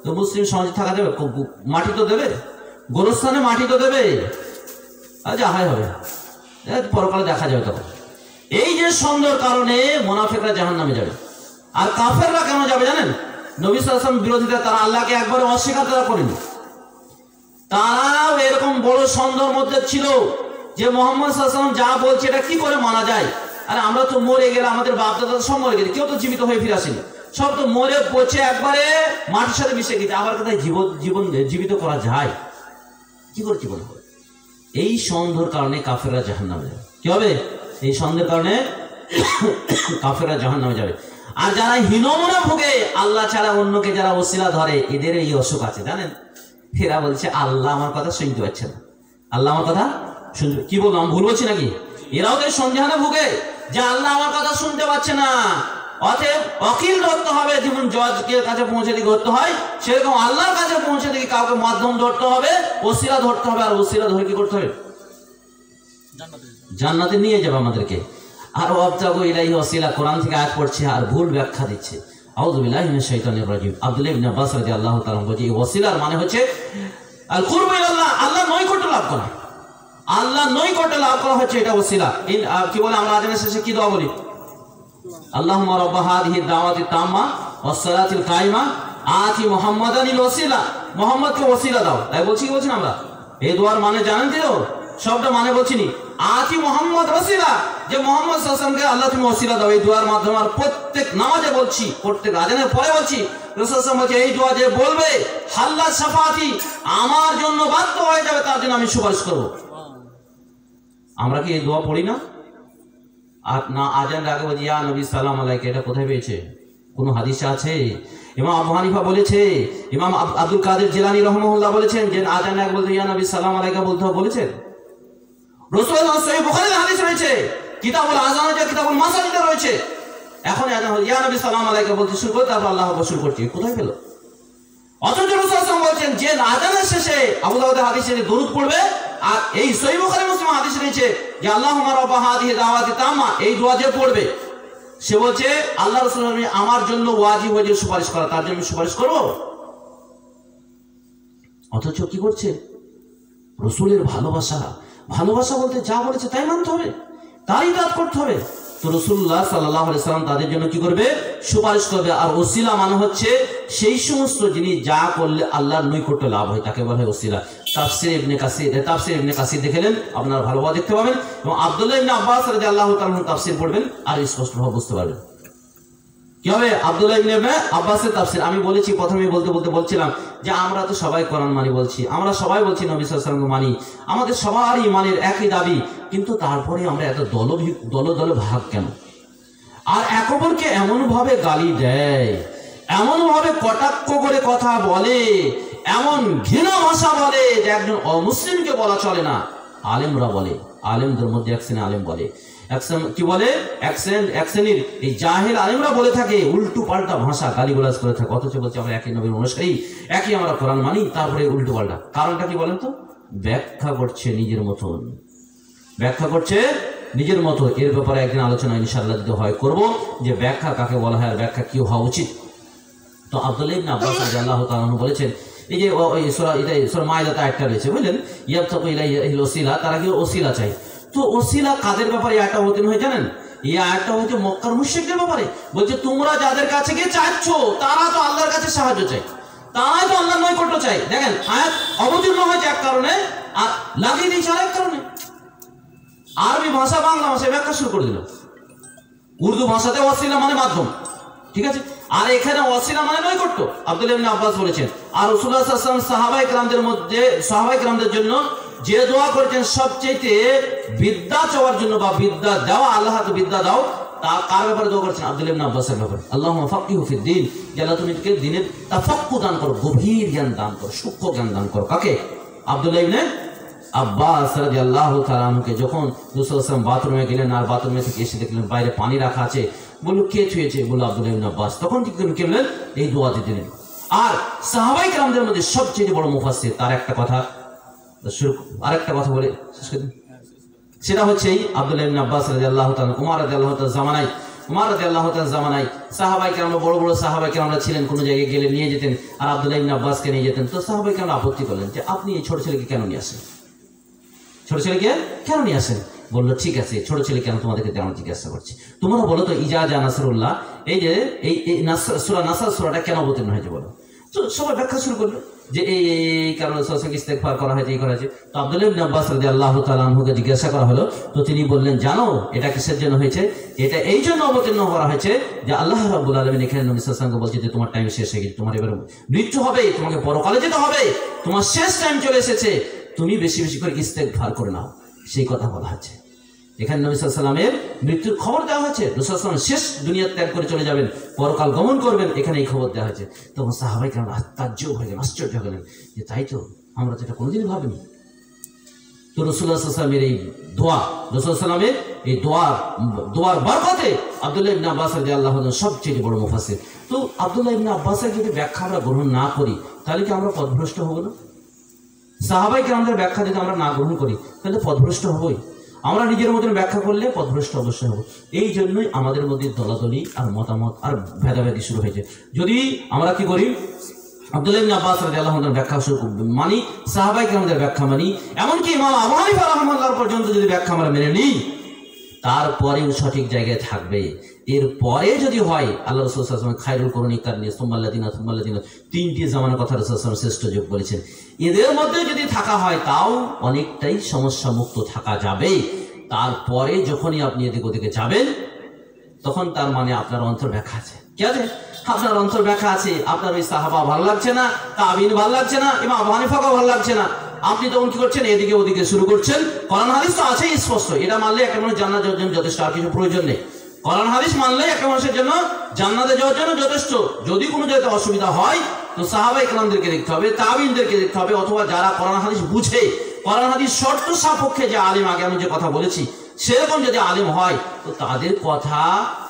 তো মুসলিম সমাজে থাকা যাবে, মাটি তো দেবে, গোরস্থানে মাটি তো দেবে, আর যাহাই হবে পরকালে দেখা যাবে। তখন এই যে সন্দেহের কারণে মুনাফিকরা জাহান্নামে যাবে। আর কাফেররা কেন যাবে জানেন? নবী সাল্লাল্লাহু আলাইহি ওয়াসাল্লাম বিরোধিতা, তারা আল্লাহকে একবারে অস্বীকার তারা করেনি। তারাও এরকম বড় সন্দেহের মধ্যে ছিল যে মুহাম্মদ সাল্লাল্লাহু আলাইহি ওয়াসাল্লাম যা বলছে এটা কি করে মানা যায়? আরে আমরা তো মরে গেলে, আমাদের বাপ দাদা সব মরে গেছে, কেউ তো জীবিত হয়ে ফিরে আসেনি, সব তো মরে পচে একবারে মাটির সাথে মিশে গেছে, আবার কোথায় জীবিত করা যায়? কি করে জীবন হবে? এই সন্দেহের কারণে কাফেররা জাহান্নামে যাবে। কি হবে? এই সন্দেহের কারণে কাফেররা জাহান্নামে যাবে। আর যারা হীনমনা ভোগে, আল্লাহ ছাড়া অন্যকে যারা ওসিলা ধরে, এদের এই অসুখ আছে জানেন। এরা বলছে আল্লাহ আমার কথা শুনতে পাচ্ছে না, আল্লাহ আমার কথা শুনতে, কি বলবো আমি ভুল বলছি নাকি? এরাও তো সন্দেহানে ভোগে যে আল্লাহ আমার কথা শুনতে পাচ্ছে না, অতএব ওকিল ধরতে হবে, যেমন জজকে কাছে পৌঁছে দিয়ে ধরতে হয়, সেরকম আল্লাহর কাছে পৌঁছে দিয়ে কাউকে মাধ্যম ধরতে হবে, ওসিলা ধরতে হবে। আর ওসিলা ধরে কি করতে হবে? জান্নাতে নিয়ে যাবে আমাদেরকে। আর ওয়াবতাগু ইলাইহি ওয়াসিলা, কোরআন থেকে আয়াত পড়ছে আর ভুল ব্যাখ্যা দিচ্ছে। আউযু বিল্লাহি মিনাশ শাইতানির রাজিম। আব্দুল্লাহ ইবনে আব্বাস রাদিয়াল্লাহু তাআলা বলেছে, এই ওসিলার মানে হচ্ছে আল কুরবু ইলাল্লাহ, আল্লাহ নৈকট্য লাভ করা। আল্লাহ নৈকট্য লাভ করা হচ্ছে এটা ওসিলা। কি বলে আমরা আজানের শেষে কি দোয়া বলি? আল্লাহুম্মা রাব্বা হাযিহি দাওয়াতি তাম্মা ওয়াস সালাতিল কায়িমা আতি মুহাম্মাদানিল ওসিলা, মুহাম্মদকে ওসিলা দাও। তাই বলছি, কি বলছেন আমরা? এই দোয়ার মানে জানেন তো? সবটা মানে বলছিনি, আতি মুহাম্মদ ওসিলা, যে মুহাম্মদ সাল্লাল্লাহু আলাইহি ওয়াসাল্লামকে আল্লাহ তুমি ওসিলা দাও। এই দোয়ার মাধ্যমে আর প্রত্যেক নামাজে বলছি, প্রত্যেক আজানের পরে বলছি, রাসূল সাল্লাল্লাহু আলাইহি ওয়াসাল্লাম বলছে এই দোয়া যে বলবে হাল্লা শাফাতি, আমার জন্য বাধ্য হয়ে যাবে, তার জন্য আমি সুপারিশ করব। আমরা কি এই দোয়া পড়ি না? আর না আজান আগে বলছি ইয়া নবী সালাম আলাইকা, এটা কোথায় পেয়েছে? কোন হাদিসে আছে? ইমাম আবু হানিফা বলেছে, ইমাম আব্দুল কাদের জিলানী রাহিমাহুল্লাহ বলেছেন যে আজান আগে বলতে ইয়া নবী সালাম আলাইকা বলতে হবে বলেছেন। রাসূলুল্লাহ সহিহ বুখারীতে হাদিস রয়েছে, কিতাবুল আযান আছে, কিতাবুল মাসাজিদে রয়েছে। এখন আজান হল ইয়া নবী সালাম আলাইকা বলতে শুরু করে তারপর আল্লাহু আকবার শুরু করছি, কোথায় পেল? অথচ রাসূল সাল্লাল্লাহু আলাইহি ওয়াসাল্লাম বলছেন যে আজানের শেষে আবু দাউদের হাদিসে দরুদ পড়বে। আর এই সহিহ বুখারী মুসলিম হাদিস রয়েছে যে আল্লাহুম্মা রাব্বা হাযিহি দাওয়াতি তাম্মা, এই দোয়া যে পড়বে সে বলছে আল্লাহ রাসূল আমার জন্য ওয়াজিব হয়েছে সুপারিশ করা, তার জন্য সুপারিশ করব। অথচ কি করছে? রাসূলের ভালোবাসা, ভালোবাসা বলতে যা বলেছে তাই মানতে হবে, তাই ইতাআত করতে হবে। তো রাসূলুল্লাহ সাল্লাল্লাহু আলাইহি সাল্লাম তাদের জন্য কি করবে? সুপারিশ করবে। আর ওসিলা মানে হচ্ছে সেই সমস্ত জিনিস যা করলে আল্লাহর নৈকট্য লাভ হয়, তাকে বলা হয় ওসিলা। তাফসীর ইবনে কাসির দেখলেন, আপনারা ভালোভাবে দেখতে পাবেন, এবং আব্দুল্লাহ ইবনে আব্বাস রাদিয়াল্লাহু তাআলা তাফসীর পড়বেন আর স্পষ্টভাবে বুঝতে পারবেন। কি হবে? আব্দুল্লাহ ইবনে আব্বাসের তাফসীর। আমি বলেছি প্রথমেই বলছিলাম যে আমরা তো সবাই কোরআন মানি বলছি, আমরা সবাই বলছি নবী সাল্লাল্লাহু আলাইহি ওয়াসাল্লামকে মানি, আমাদের সবার ইমানের একই দাবি, কিন্তু তারপরে আমরা এত দলে ভাগ কেন? আর এক অপরকে এমন ভাবে গালি দেয়, এমন ভাবে কটাক্ষ করে কথা বলে, এমন ঘৃণা ভাষা বলে যে একজন অমুসলিমকে বলা চলে না। আলেমরা বলে, আলেমদের মধ্যে এক শ্রেণী আলেম বলে, কি বলে, এক শ্রেণীর এই জাহেল আলেমরা বলে থাকে উল্টো পাল্টা ভাষা গালিগালাজ করে থাকে। অথচ বলছে আমরা একই নবীর অনুসারী, একই আমরা কোরআন মানি, তারপরে উল্টো পাল্টা। কারণটা কি বলেন তো? ব্যাখ্যা করছে নিজের মতন, ব্যাখ্যা করছে নিজের মতো। এর ব্যাপারে একদিন আলোচনা ইনশাআল্লাহ যদি হয় করব, যে ব্যাখ্যা কাকে বলা হয় আর ব্যাখ্যা কি হওয়া উচিত। তো আব্দুল্লাহ ইবনে আব্বাস রাদিয়াল্লাহু তাআলা বলেছেন, এই যে সূরা মাইদাতে আয়াতটা রয়েছে, বুঝলেন, ইয়াবতাগু ইলাইহিল ওসিলা, তারা কি ওসিলা চাই। তো ওসিলা কাদের ব্যাপারে আয়াতটা অবতীর্ণ হয় জানেন? এই আয়াতটা হচ্ছে মক্কার মুশরিকদের ব্যাপারে। বলছে তোমরা যাদের কাছে গিয়ে চাচ্ছ তারা তো আল্লাহর কাছে সাহায্য চাই, তারাই তো আল্লাহর নৈকট্য চাই। দেখেন আয়াত অবতীর্ণ হয়েছে এক কারণে আর লাগিয়ে দিয়েছে আরেক কারণে। আরবি ভাষা বাংলা ভাষায় ব্যাখ্যা শুরু করে দিল। উর্দু ভাষাতে ওয়াসিলা মানে মাধ্যম, ঠিক আছে, আর এখানে ওয়াসিলা মানে নৈকট্য। আব্দুল্লাহ ইবনে আব্বাস বলেছেন, আর রাসূলুল্লাহ সাল্লাল্লাহু আলাইহি ওয়াসাল্লাম সাহাবায়ে কেরামদের জন্য যে দোয়া করেছেন সবচেয়ে বিদ্যা চাওয়ার জন্য বা বিদ্যা দেওয়া, আল্লাহ তো বিদ্যা দাও, তা কার ব্যাপারে দোয়া করেছেন? আব্দুল্লাহ ইবনে আব্বাসের ব্যাপারে। আল্লাহুম্মা ফাক্কিহু ফিদ্দীন, আল্লাহ তুমি তাকে দ্বীনের তাফাক্কুহ দান করো, গভীর জ্ঞান দান করো, সূক্ষ্ম জ্ঞান দান করো। কাকে? আব্দুল্লাহ ইবনে আব্বাস রাদিয়াল্লাহু তাআলা আনহুকে। যখন রাসূল সাল্লাল্লাহু আলাইহি ওয়াসাল্লাম বাথরুমে গেলেন আর বাথরুমে থেকে এসে দেখলেন বাইরে পানি রাখা আছে, বলল কে ছুঁয়েছে? বলল আব্দুল্লাহ ইবনে আব্বাস। তখন ঠিক তিনি কি বললেন? এই দোয়া দিলেন, আর সাহাবায়ে কেরামদের মধ্যে সবচেয়ে বড় মুফাসসির, তার একটা কথা আরেকটা কথা বলে শেষ করে দিন। সেটা হচ্ছে আব্দুল্লাহ ইবনে আব্বাস রাদিয়াল্লাহু তাআলা, উমর রাদিয়াল্লাহু তাআলা জামানায়, উমর রাদিয়াল্লাহু তাআলা জামানায় সাহাবায়ে কেরাম, বড় বড় সাহাবায়ে কেরামরা ছিলেন, কোনো জায়গায় গেলে নিয়ে যেতেন আর আব্দুল্লাহ ইবনে আব্বাসকে নিয়ে যেতেন। তো সাহাবায়ে কেরাম আপত্তি করলেন যে আপনি এই ছোট ছেলেকে কেন নিয়ে আসেন, ছোট ছেলেকে কেন নিয়ে আসেন? বললো ঠিক আছে, ছোট ছেলে কেন তোমাদেরকে তেমন জিজ্ঞাসা করছি, তোমরা বলো তো ইজা জা নাসরুল্লাহ, এই যে এই সূরা নাসর সূরাটা কেন অবতীর্ণ হয়েছে বলো। তো সবাই ব্যাখ্যা শুরু করলো যে এই কারণে ইস্তেগফার করা হয়েছে, এই করা হয়েছে। তো আব্দুল্লাহ ইবনে আব্বাস রাদিয়াল্লাহু তাআলা আনহুকে জিজ্ঞাসা করা হলো, তো তিনি বললেন জানো এটা কিসের জন্য হয়েছে? এটা এই জন্য অবতীর্ণ করা হয়েছে যে আল্লাহ রাব্বুল আলামিন এখানে নবী সাল্লাল্লাহু আলাইহি ওয়াসাল্লামকে বলছে যে তোমার টাইম শেষ হয়ে গেছে, তোমার এবার মৃত্যু হবে, তোমাকে পরকালে যেতে হবে, তোমার শেষ টাইম চলে এসেছে, তুমি বেশি বেশি করে ইস্তেগফার করে নাও, সেই কথা বলা হচ্ছে। এখানে নবী সাল্লাল্লাহু আলাইহি ওয়াসাল্লামের মৃত্যুর খবর দেওয়া হয়েছে, নবী সাল্লাল্লাহু আলাইহি ওয়াসাল্লাম শেষ দুনিয়া ত্যাগ করে চলে যাবেন, পরকাল গমন করবেন, এখানে এই খবর দেওয়া হয়েছে। তখন সাহাবায়ে কেরাম তাজ্জুব হয়ে গেলেন, আশ্চর্য হয়ে গেলেন যে তাই তো, আমরা তো এটা কোনোদিন ভাবিনি। তো রাসূলুল্লাহ সাল্লাল্লাহু আলাইহি ওয়াসাল্লামের এই দোয়া, রাসূলুল্লাহ সাল্লাল্লাহু আলাইহি ওয়াসাল্লামের এই দোয়ার বরকতে আব্দুল্লাহ ইবনে আব্বাস রাদিয়াল্লাহু আনহু সবচেয়ে বড় মুফাসসির। তো আব্দুল্লাহ ইবনে আব্বাসের যদি ব্যাখ্যা আমরা গ্রহণ না করি তাহলে কি আমরা পথভ্রষ্ট হব না? সাহাবায়ে কেরামদের ব্যাখ্যা যদি আমরা না গ্রহণ করি তাহলে পথভ্রষ্ট হবই। আমরা নিজের মতন ব্যাখ্যা করলে পথভ্রষ্ট অবশ্যই হব। এই জন্যই আমাদের মধ্যে দলাদলি আর মতামত আর ভেদাভেদি শুরু হয়েছে। যদি আমরা কি করি, আব্দুল্লাহ ইবনে আব্বাস রাদিয়াল্লাহু আনহুর ব্যাখ্যা মানি, সাহাবায়ে কেরামদের ব্যাখ্যা মানি, এমনকি ইমাম আবু হানিফা রাহিমাহুল্লাহ পর্যন্ত যদি ব্যাখ্যা আমরা মেনে নিই, তারপরেও সঠিক জায়গায় থাকবে। এরপরে যদি হয় আল্লাহ রাসূল সাল্লাল্লাহু আলাইহি ওয়াসাল্লাম খায়রুল কুরুনি কারনি সুম্মাল্লাযিনা তিনটি জামানার কথা রাসূল সাল্লাল্লাহু আলাইহি ওয়াসাল্লাম শ্রেষ্ঠ যুগ বলেছেন। এদের মধ্যে যদি থাকা হয় তাও অনেকটাই সমস্যা মুক্ত থাকা যাবে। তারপরে যখনই আপনি এদিক ওদিকে যাবেন তখন তার মানে আপনার অন্তর ব্যাখ্যা আছে, কি আছে? আপনার অন্তর ব্যাখ্যা আছে, আপনার ওই সাহাবা ভালো লাগছে না, তাবিন ভালো লাগছে না, ইমাম আবু হানিফাকেও ভালো লাগছে না, আপনি তখন কি করছেন, এদিকে ওদিকে শুরু করছেন। কোরআন হাদিস তো আছেই স্পষ্ট, এটা মানলে একটা মানুষ জান্নাতে যাওয়ার জন্য যথেষ্ট, আর কিছু প্রয়োজন নেই। কোরআন হাদিস মানলে একটা মানুষের জন্য জান্নাতে যাওয়ার জন্য যথেষ্ট। যদি কোনো জায়গাতে অসুবিধা হয় তো সাহাবায়ে কেরামদেরকে দেখতে হবে, তাবিনদেরকে দেখতে হবে, অথবা যারা কোরআন হাদিস বুঝে, কোরআন হাদিস শর্ত সাপেক্ষে যে আলেম, আগে আমি যে কথা বলেছি সেরকম যদি আলেম হয় তো তাদের কথা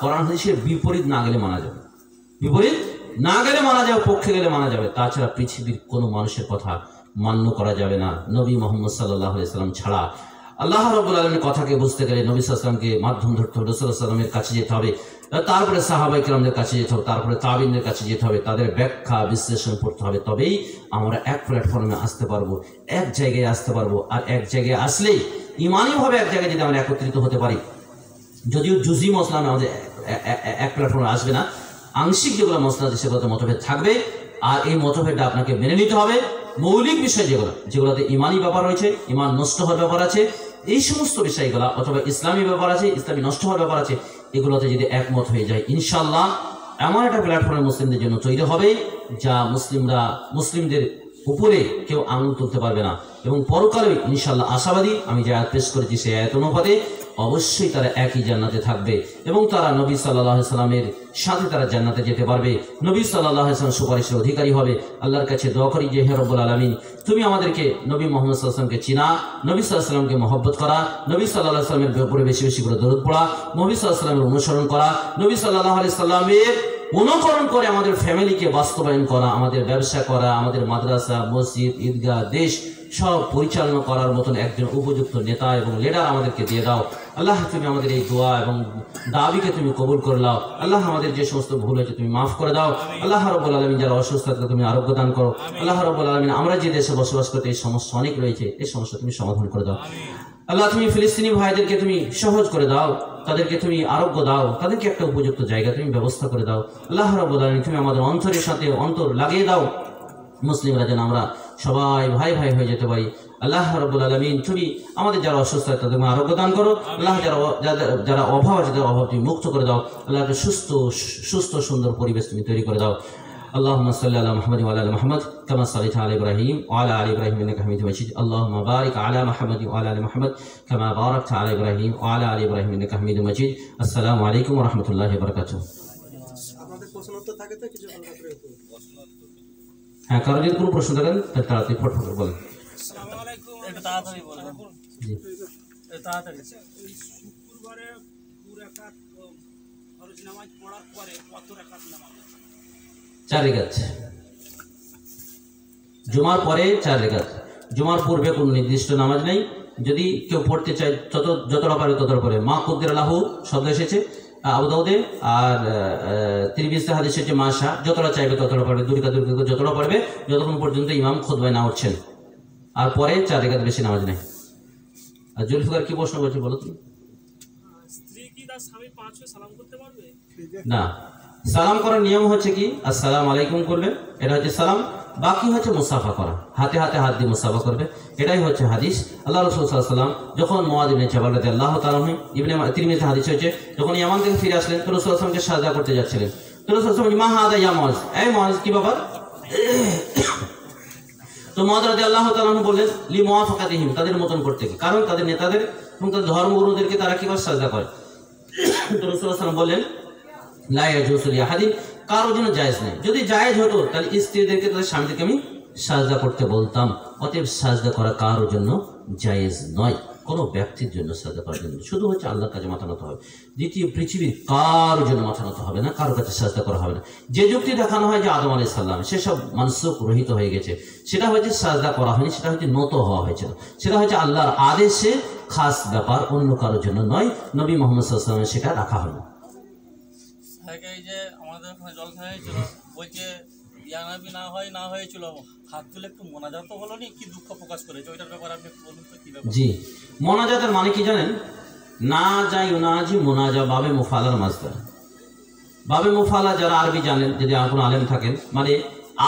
কোরআন হাদিসের বিপরীত না গেলে মানা যাবে, বিপরীত না গেলে মানা যাবে, পক্ষে গেলে মানা যাবে। তাছাড়া পৃথিবীর কোনো মানুষের কথা মান্য করা যাবে না নবী মুহাম্মদ সাল্লাল্লাহু আলাইহি ওয়াসাল্লাম ছাড়া। আল্লাহ রাব্বুল আলামিনের কথাকে বুঝতে গেলে নবী সাল্লাল্লাহু আলাইহি ওয়াসাল্লামকে মাধ্যম ধরতে হবে, রাসূল সাল্লাল্লাহু আলাইহি ওয়াসাল্লামের কাছে যেতে হবে, তারপরে সাহাবায়ে কেরামদের কাছে যেতে হবে, তারপরে তাবিনদের কাছে যেতে হবে, তাদের ব্যাখ্যা বিশ্লেষণ করতে হবে। তবেই আমরা এক প্ল্যাটফর্মে আসতে পারবো, এক জায়গায় আসতে পারবো। আর এক জায়গায় আসলেই ইমানিভাবে এক জায়গায় যদি আমরা একত্রিত হতে পারি, যদিও জুজি মসলা আমাদের এক প্ল্যাটফর্মে আসবে না, আংশিক যেগুলো মসলা আছে সেগুলোতে মতভেদ থাকবে। আর এই মতভেদটা আপনাকে মেনে নিতে হবে। মৌলিক বিষয় যেগুলোতে ইমানি ব্যাপার রয়েছে, ইমান নষ্ট হওয়ার ব্যাপার আছে, এই সমস্ত বিষয়গুলো, অথবা ইসলামী ব্যাপার আছে, ইসলামী নষ্ট হওয়ার ব্যাপার আছে, এগুলোতে যদি একমত হয়ে যায় ইনশাআল্লাহ এমন একটা প্ল্যাটফর্মে মুসলিমদের জন্য তৈরি হবে যা মুসলিমদের উপরে কেউ আঙুল তুলতে পারবে না। এবং পরকালে ইনশাআল্লাহ আশাবাদী, আমি যে আয়াত পেশ করেছি সেই আয়াত অনুপাতে অবশ্যই তারা একই জান্নাতে থাকবে এবং তারা নবী সাল্লাল্লাহু আলাইহি সাল্লামের সাথে তারা জান্নাতে যেতে পারবে, নবী সাল্লাল্লাহু আলাইহি সাল্লাম সুপারিশের অধিকারী হবে। আল্লাহর কাছে দোয়া করি যে হে রব্বুল আলামিন, তুমি আমাদেরকে নবী মুহাম্মদ সাল্লাল্লাহু আলাইহি সাল্লামকে চিনা, নবী সাল্লাল্লাহু আলাইহি সাল্লামকে মহব্বত করা, নবী সাল্লাল্লাহু আলাইহি সাল্লামের উপরে বেশি বেশি করে দরুদ পড়া, নবী সাল্লাল্লাহু আলাইহি সাল্লামের অনুসরণ করা, নবী সাল্লাল্লাহু আলাইহি সাল্লামের অনুকরণ করে আমাদের ফ্যামিলিকে বাস্তবায়ন করা, আমাদের ব্যবসা করা, আমাদের মাদ্রাসা, মসজিদ, ঈদগাহ, দেশ সব পরিচালনা করার মতন একজন উপযুক্ত নেতা এবং লিডার আমাদেরকে দিয়ে দাও। আল্লাহ তুমি আমাদের এই দোয়া এবং দাবিকে তুমি কবুল করে নাও। আল্লাহ আমাদের যে সমস্ত ভুল হয়েছে তুমি মাফ করে দাও। আল্লাহ রাব্বুল আলামিন যারা অসুস্থ তাদেরকে তুমি আরোগ্য দান করো। আল্লাহ রাব্বুল আলামিন আমরা যে দেশে বসবাস করতে এই সমস্যা অনেক রয়েছে, এই সমস্যা তুমি সমাধান করে দাও। আল্লাহ তুমি ফিলিস্তিনি ভাইদেরকে তুমি সহজ করে দাও, তাদেরকে তুমি আরোগ্য দাও, তাদেরকে একটা উপযুক্ত জায়গা তুমি ব্যবস্থা করে দাও। আল্লাহ রাব্বুল আলামিন তুমি আমাদের অন্তরের সাথে অন্তর লাগিয়ে দাও, মুসলিমরা যেন আমরা সবাই ভাই ভাই হয়ে যেতে পারি। আল্লাহ রাব্বুল আলামিন তুমি আমাদের যারা অসুস্থ তাদের আরোগ্য দান করো। আল্লাহ যারা অভাব আছে তাদের অভাব তুমি মুক্ত করে দাও। আল্লাহকে সুস্থ সুন্দর পরিবেশ তুমি তৈরি করে দাও। اللهم صل على محمد وعلى ال محمد كما صليت على ابراهيم وعلى ال ابراهيم انك حميد مجيد. اللهم بارك على محمد وعلى ال محمد كما باركت على ابراهيم وعلى ال ابراهيم انك حميد مجيد. السلام عليكم ورحمه الله وبركاته. আপনাদের প্রশ্ন উত্তর থাকে তো কিছু হালকা করে হ্যাঁ, কারো যদি কোনো প্রশ্ন থাকেন তাহলে তাড়াতাড়ি ফটফট বলেন। আসসালামু আলাইকুম, একটু তাড়াতাড়ি বলবেন। জি, তাড়াতাড়ি। শুক্রবারে 2 রাকাত ফরজ নামাজ পড়ার পরে কত রাকাত নামাজ? 4 রাকাত। জুমার পরে 4 রাকাত, জুমার পূর্বে কোনো নির্দিষ্ট নামাজ নেই। যদি কেউ পড়তে চায় যতটা পারে ততটা পড়ে। মা কুদ্দির লাহু শব্দ এসেছে আবু দাউদে, আর তিরমিজিতে হাদিস এসেছে মাশা, যতটা চাইবে ততটা পড়বে, 2 রাকাত যতটা পড়বে যতক্ষণ পর্যন্ত ইমাম খুতবায় না উঠছেন। আর পরে 4 রাকাত বেশি নামাজ নেই। আর জুলফিকার কি প্রশ্ন করছে বলো তুমি? স্ত্রী কি তার স্বামী 5 ওয়াক্ত সালাম করতে পারবে? না, সালাম করার নিয়ম হচ্ছে কি আসসালামু আলাইকুম করবে, এটা হচ্ছে সালাম। বাকি হচ্ছে মুসাফা করা, হাতে হাতে হাত দিয়ে মুসাফা করবে, এটাই হচ্ছে হাদিস। আল্লাহ রাসূল সাল্লাল্লাহু আলাইহি ওয়াসাল্লাম যখন মুআয ইবনে জাবাল রাদিয়াল্লাহু তাআলা আনহু ইবনে তিরমিজিতে হাদিস হয়েছে, যখন ইয়ামান থেকে ফিরে আসলেন তো রাসূল সাল্লাল্লাহু আলাইহি ওয়াসাল্লামকে সাজদা করতে যাচ্ছিলেন। তো রাসূল সাল্লাল্লাহু আলাইহি ওয়াসাল্লাম মা হাদা ইয়া মুআয, এই মুআয কি ব্যাপার? তো মুআয রাদিয়াল্লাহু তাআলা আনহু বললেন লি মুওয়াফাকাতিহিম, তাদের মতন করতে কি, কারণ তাদের নেতাদের এবং তাদের ধর্মগুরুদেরকে তারা কিভাবে সাজদা করে। তো রাসূল সাল্লাল্লাহু আলাইহি ওয়াসাল্লাম বললেন লা ইয়াজুজু লিআহাদিন, কারোর জন্য জায়েজ নেই। যদি জায়েজ হতো তাহলে স্ত্রীদেরকে তাদের স্বামীদেরকে আমি সাজদা করতে বলতাম। অতএব সাজদা করা কারোর জন্য জায়েজ নয়, কোনো ব্যক্তির জন্য সাজদা করার জন্য, শুধু হচ্ছে আল্লাহর কাছে মাথা নত হবে। দ্বিতীয়, পৃথিবীর কারোর জন্য মাথা নত হবে না, কারোর কাছে সাজদা করা হবে না। যে যুক্তি দেখানো হয় যে আদম আলাইহিস সালাম সেসব মানসুখ রহিত হয়ে গেছে, সেটা হচ্ছে সাজদা করা হয়নি, সেটা হচ্ছে নত হওয়া হয়েছিল, সেটা হচ্ছে আল্লাহর আদেশে খাস ব্যাপার, অন্য কারোর জন্য নয়। নবী মুহাম্মদ সাল্লাল্লাহু আলাইহি ওয়াসাল্লাম সেটা রাখা হয়নি। এই যে আমাদের ওখানে জল খাওয়া হয়েছিল, বলছে ইয়ানাবি না হয়েছিল, হাত তুলে একটু মোনাজাত তো হলো নি, কি দুঃখ প্রকাশ করেছে, ওইটার ব্যাপারে আপনি বলুন তো কি ব্যাপার? জি, মোনাজাতের মানে কি জানেন? না যাই উনাজি মোনাজা বাবে মুফালার মাসদার। বাবে মুফালা যারা আরবি জানেন, যদি কোনো আলেম থাকেন, মানে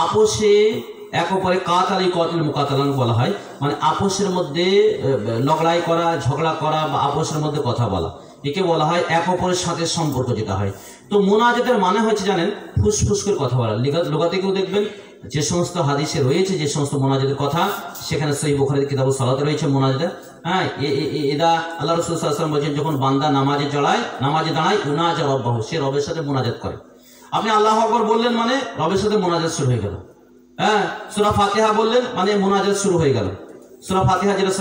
আপোষে এক অপরে কাতালি কতিল মুকাতালান বলা হয়, মানে আপোষের মধ্যে লড়াই করা, ঝগড়া করা বা আপোষের মধ্যে কথা বলা, একে বলা হয় এক অপরের সাথে সম্পর্ক যেটা হয়। তো মোনাজাতের মানে হচ্ছে জানেন ফুসফুস করে কথা বলা। লোকাতে কেউ দেখবেন যে সমস্ত হাদিসে রয়েছে যে সমস্ত মোনাজাতের কথা, সেখানে সহিহ বুখারীর কিতাবুস সালাতে রয়েছে মোনাজাত। হ্যাঁ, এদা আল্লাহ রাসূল সাল্লাল্লাহু আলাইহি ওয়াসাল্লাম বলেছেন যখন বান্দা নামাজে দাঁড়ায় উনাজা রব্বাহু, সে রবের সাথে মোনাজাত করে। আপনি আল্লাহু আকবার বললেন মানে রবের সাথে মোনাজাত শুরু হয়ে গেল। হ্যাঁ, সূরা ফাতিহা বললেন মানে মোনাজাত শুরু হয়ে গেল। সূরা ফাতিহা যেটা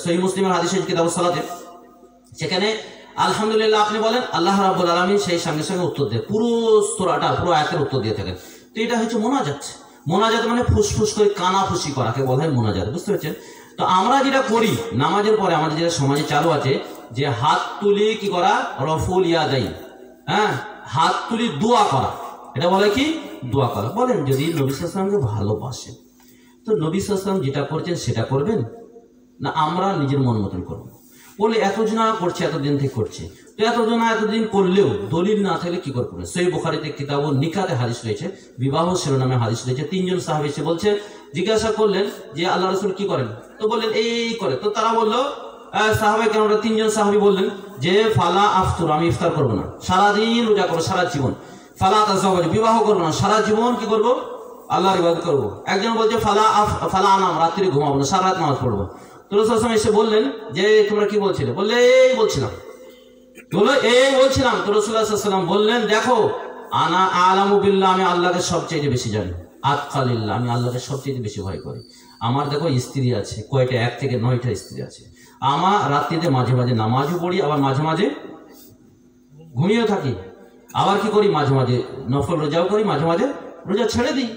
সহিহ মুসলিমের হাদিসে কিতাবুস সালাতে, সেখানে আলহামদুলিল্লাহ আপনি বলেন, আল্লাহ রাব্বুল আলামিন সেই সঙ্গে সঙ্গে উত্তর দেয়, পুরো সূরাটা পুরো আয়াতের উত্তর দিয়ে থাকেন। তো এটা হচ্ছে মোনাজাত। মোনাজাত মানে ফুসফুস করে কানাফুসি করাকে বলা হয় মোনাজাত, বুঝতে পারছেন? তো আমরা যেটা করি নামাজের পরে, আমাদের যেটা সমাজে চালু আছে যে হাত তুলি কি করা, রফুল ইয়াদাইন, হ্যাঁ, হাত তুলি দোয়া করা, এটা বলে কি দোয়া করা। বলেন যদি নবী সাল্লাল্লাহু আলাইহি ওয়াসাল্লামকে ভালোবাসেন তো নবী সাল্লাল্লাহু আলাইহি ওয়াসাল্লাম যেটা করছেন সেটা করবেন না আমরা নিজের মন মতন করবো? বলে এতজনা করছে, এতদিন থেকে করছে, তো এতজনা এতদিন করলেও দলিল না থাকলে কি করবে? সহিহ বুখারীতে কিতাবুন নিকাতে হাদিস রয়েছে, বিবাহ শিরোনামে হাদিস রয়েছে। 3 জন সাহাবী এসে বলছে, জিজ্ঞাসা করলেন যে আল্লাহ রাসূল কি করেন? তো বললেন এই করে। তো তারা বললো সাহাবায়ে কেরামরা 3 জন সাহাবী বললেন যে ফালা আফতুর, আমি ইফতার করবো না, সারাদিন রোজা করবো সারা জীবন। ফালা তাযাওয়াজ, বিবাহ করবো না, সারা জীবন কি করবো? আল্লাহর ইবাদত করবো। একজন বলছে ফালা আনাম, রাত্রি ঘুমাবো না, সারা রাত নামাজ পড়বো। তো রাসূল সাল্লাল্লাহু আলাইহি ওয়াসাল্লাম এসে বললেন যে তোমরা কি বলছিলে? বললে এই বলছিলাম। বললো এই বলছিলাম। তো রাসূলুল্লাহ সাল্লাল্লাহু আলাইহি ওয়াসাল্লাম বললেন দেখো আনা আলামু বিল্লাহ, আমি আল্লাহকে সবচেয়ে বেশি জানি, আতকালিল্লাহ, আমি আল্লাহকে সবচেয়ে বেশি ভয় করি। আমার দেখো স্ত্রী আছে কয়টা, 1 থেকে 9টা স্ত্রী আছে। আমার রাত্রিতে মাঝে মাঝে নামাজও পড়ি, আবার মাঝে মাঝে ঘুমিয়েও থাকি, আবার কি করি মাঝে মাঝে নফল রোজাও করি, মাঝে মাঝে রোজা ছেড়ে দিই।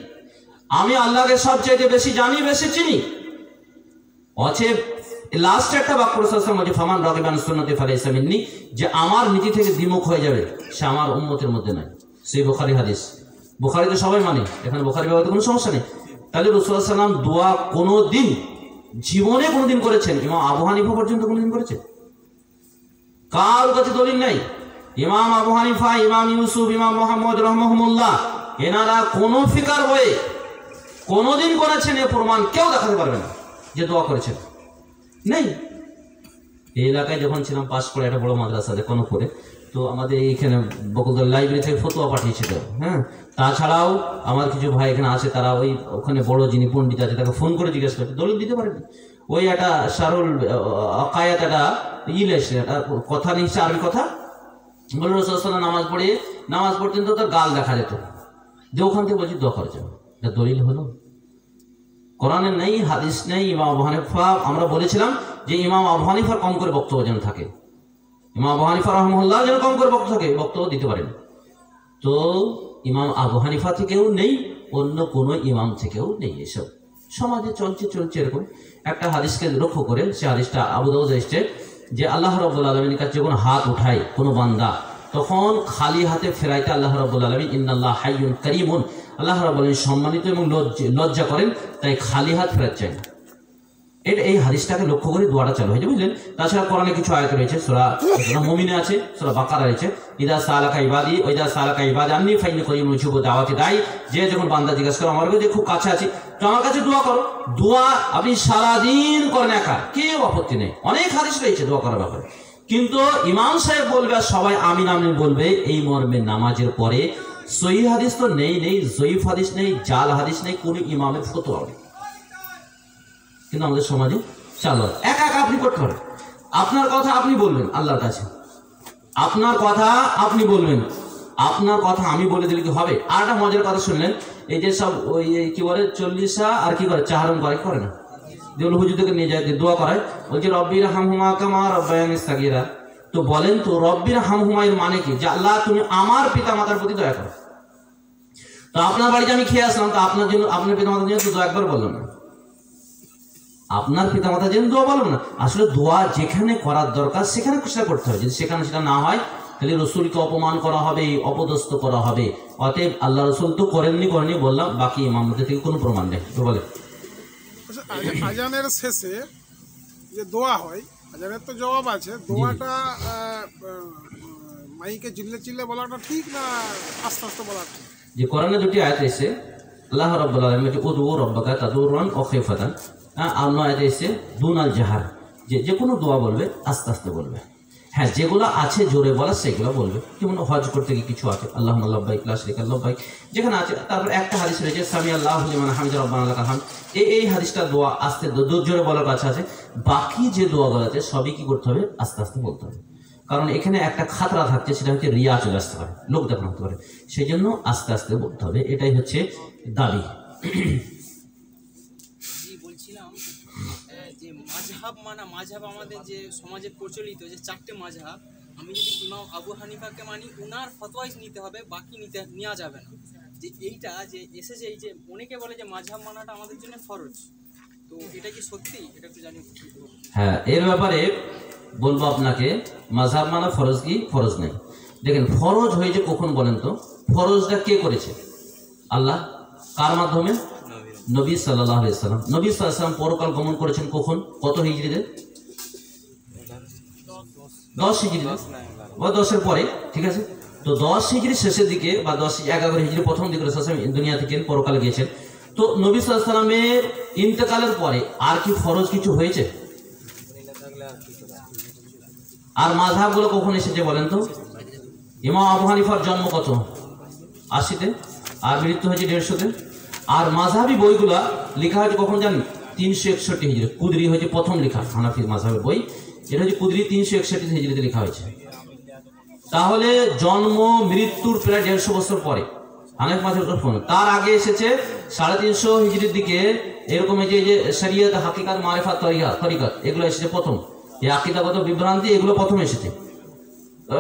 আমি আল্লাহকে সবচেয়ে বেশি জানি, বেশি চিনি। অতএব লাস্ট একটা বাক্য রাসূল সাল্লাল্লাহু আলাইহি ওয়াসাল্লাম ফামান রাগিবা আন সুন্নতি ফালাইসা মিন্নি, যে আমার নীতি থেকে দ্বিমুখ হয়ে যাবে সে আমার উম্মতের মধ্যে নাই। সেই বুখারী হাদিস, বুখারীতে সবাই মানে, এখানে বুখারী ব্যবহারে কোনো সমস্যা নেই। তাহলে রাসূল সাল্লাল্লাহু আলাইহি ওয়াসাল্লাম দোয়া কোনোদিন জীবনে কোনোদিন করেছেন? ইমাম আবু হানিফা পর্যন্ত কোনোদিন করেছেন? কার কাছে দলিল নাই। ইমাম আবু হানিফা, ইমাম ইউসুফ, ইমাম মুহাম্মদ রাহমাহুল্লাহ, এনারা কোনো ফিকার বইয়ে কোনোদিন করেছেন এ প্রমাণ কেউ দেখাতে পারবে না যে দোয়া করেছেন, নেই। এই এলাকায় যখন ছিলাম পাশ করে একটা বড় মাদ্রাসাতে কোনো করে, তো আমাদের এইখানে বকুলতলা লাইব্রেরি থেকে ফতোয়া পাঠিয়েছিল। হ্যাঁ, তাছাড়াও আমার কিছু ভাই এখানে আছে, তারা ওই ওখানে বড় যিনি পণ্ডিত আছে তাকে ফোন করে জিজ্ঞাসা করছে, দলিল দিতে পারেনি। ওই একটা সারুল আকায়াত একটা ইলেশ একটা কথা নিচ্ছে, আরবি কথা বলে রাসূল সাল্লাল্লাহু আলাইহি ওয়াসাল্লাম নামাজ পড়তেন তো তার গাল দেখা যেত, যে ওখান থেকে বলছি দোয়া করা যাবে। এটা দলিল হলো? কোরআনে নেই, হাদিস নেই। ইমাম আবু হানিফা, আমরা বলেছিলাম যে ইমাম আবু হানিফার কম করে বক্তব্য যেন থাকে, ইমাম আবু হানিফা রাহমাহুল্লাহ যেন কম করে বক্তব্য দিতে পারেন। তো ইমাম আবু হানিফা থেকেও নেই, অন্য কোনো ইমাম থেকেও নেই এসব। সমাজে চলছে এরকম। একটা হাদিসকে লক্ষ্য করে, সে হাদিসটা আবু দাউদে এসেছে যে আল্লাহ রাব্বুল আলামিনের কাছে যখন হাত উঠায় কোনো বান্দা, তখন খালি হাতে ফেরাইতে আল্লাহ রাব্বুল আলামিন ইন্নাল্লাহ হাইয়ুন কারীমুন, আল্লাহ রাব্বুল আলামিন সম্মানিত এবং লজ্জা করেন, তাই খালি হাত ফেরাতে চায় না। এই হাদিসটাকে লক্ষ্য করে দোয়াটা চালু হয়েছে, বুঝলেন। তাছাড়া কোরআনে কিছু আয়াত রয়েছে, সূরা মুমিনে আছে, সূরা বাকারা রয়েছে, ইদা সালাকা ইবাদি ওইদা সালাকা ইবাদি আন্নী ফাইন্নী করিম উজিবু দাওয়াতি দাই, যে যখন বান্দা জিজ্ঞাসা করে আমার কাছে খুব কাছে আছি, তো আমার কাছে দোয়া করো। দোয়া আপনি সারাদিন করেন একা, কেউ আপত্তি নেই, অনেক হাদিস রয়েছে দোয়া করার ব্যাপারে, কিন্তু ইমাম সাহেব বলবে আর সবাই আমিন আমিন বলবে, এই মর্মে নামাজের পরে সহিহ হাদিস তো নেই, জয়ীফ হাদিস নেই, জাল হাদিস নেই, কোন ইমামের ফতোয়া নেই, কিন্তু আমাদের সমাজে চালু একা একা আপনি করতে পারেন। আপনার কথা আপনি বলবেন আল্লাহর কাছে, আপনার কথা আপনি বলবেন, আপনার কথা আমি বলে দিলে কি হবে? আর একটা মজার কথা শুনলেন, এই যে সব ওই কি বলে 40 আর কি করে চাহারণ করে না, যেগুলো হুজুরদেরকে নিয়ে যায় দোয়া করায়, বলছে রব্বির হামহুমা কামা রাব্বায়ানি সাগীরা। তো বলেন তো রব্বির হামহুমা এর মানে কি? যে আল্লাহ তুমি আমার পিতা মাতার প্রতি দয়া করো। তো আপনার বাড়িতে আমি খেয়ে আসলাম, তো আপনার জন্য, আপনার পিতা মাতার জন্য তো দোয়া একবার বললাম না, আপনার পিতা মাতার জন্য দোয়া বললাম না। আসলে দোয়া যেখানে করার দরকার সেখানে সেটা করতে হবে, যদি সেখানে সেটা না হয় তাহলে রসুলকে অপমান করা হবে, অপদস্থ করা হবে। অতএব আল্লাহ রসুল তো করেননি বললাম, বাকি ইমামদের থেকে কোনো প্রমাণ নেই। তো বলে আজানের শেষে যে দোয়া হয়, আজানের তো জবাব আছে, দোয়াটা মাইকে চিল্লে বলাটা ঠিক না আস্তে আস্তে বলা ঠিক? যে কোরআনে দুটি আয়াত এসে আল্লাহ রাব্বুল আলামিন বলছে উদউ রাব্বাকা তাদাররুআন ওয়া খাইফাতান, অন্য আয়াতে এসে দুনাল জাহার, যে কোনো দোয়া বলবে আস্তে আস্তে বলবে। হ্যাঁ, যেগুলো আছে জোরে বলা সেগুলো বলবে, যেমন হজ করতে গিয়ে কিছু আছে আল্লাহুম্মা লাব্বাইক লা শারীকা লাক লাব্বাইক যেখানে আছে। তারপর একটা হাদিস রয়েছে সামি আল্লাহু লিমান হামিদা রাব্বানা লাকাল হামদ, এই হাদিসটা দোয়া আস্তে জোরে বলার কাছে আছে। বাকি যে দোয়াগুলো আছে সবই কি করতে হবে? আস্তে আস্তে বলতে হবে, কারণ এখানে একটা খাতরা থাকছে, সেটা হচ্ছে রিয়া চলে আসতে পারে, লোক দেখানো হতে পারে, সেই জন্য আস্তে আস্তে বলতে হবে, এটাই হচ্ছে দাবি। বলছিলাম যে মাযহাব আমাদের যে সমাজে প্রচলিত যে 4টে মাযহাব, আমি যদি ইমাম আবু হানিফাকে মানি, উনার ফতোয়াই নিতে হবে, বাকি নেওয়া যাবে না। যে এইটা যে এসেছে, এই যে অনেকে বলে যে মাযহাব মানাটা আমাদের জন্য ফরজ, তো এটা কি সত্যি? এটা একটু জানি। হ্যাঁ, এর ব্যাপারে বলবো আপনাকে, মাযহাব মানা ফরজ কি ফরজ নেই। দেখেন ফরজ হয়েছে কখন বলেন তো? ফরজটা কে করেছে? আল্লাহ। কার মাধ্যমে? নবী সাল্লাল্লাহু আলাইহি সাল্লাম। নবী সাল্লাল্লাহু আলাইহি সাল্লাম পরকাল গমন করেছেন কখন? কত হিজরিতে? 10 হিজরিতে বা 10-এর পরে, ঠিক আছে। তো 10 হিজরি শেষের দিকে বা 11 হিজরি প্রথম দিকে রাসূল দুনিয়া থেকে পরকালে গিয়েছেন। তো নবী সাল্লাল্লাহু আলাইহি সাল্লামের ইন্তেকালের পরে আর কি ফরজ কিছু হয়েছে? আর মাযহাবগুলো কখন এসেছে বলেন তো? ইমাম আবু হানিফার জন্ম কত? 80-তে, আর মৃত্যু হয়েছে 150-তে। আর মাযহাবি বইগুলা লেখা হয়েছে কখন জানেন? 361 হিজরি। কুদরি হয়েছে প্রথম লেখা হানাফি মাযহাবের বই, এটা হচ্ছে কুদরি 361 হিজরিতে লেখা হয়েছে। তাহলে জন্ম মৃত্যুর প্রায় 150 বছর পরে হানাফি মাযহাবের ফোন। তার আগে এসেছে 350 হিজরির দিকে, এরকম এই যে শরীয়ত, হাকিকাত, মারিফাত, তরিকাত, এগুলো এসেছে প্রথম। এই আকীদাগত বিভ্রান্তি এগুলো প্রথম এসেছে,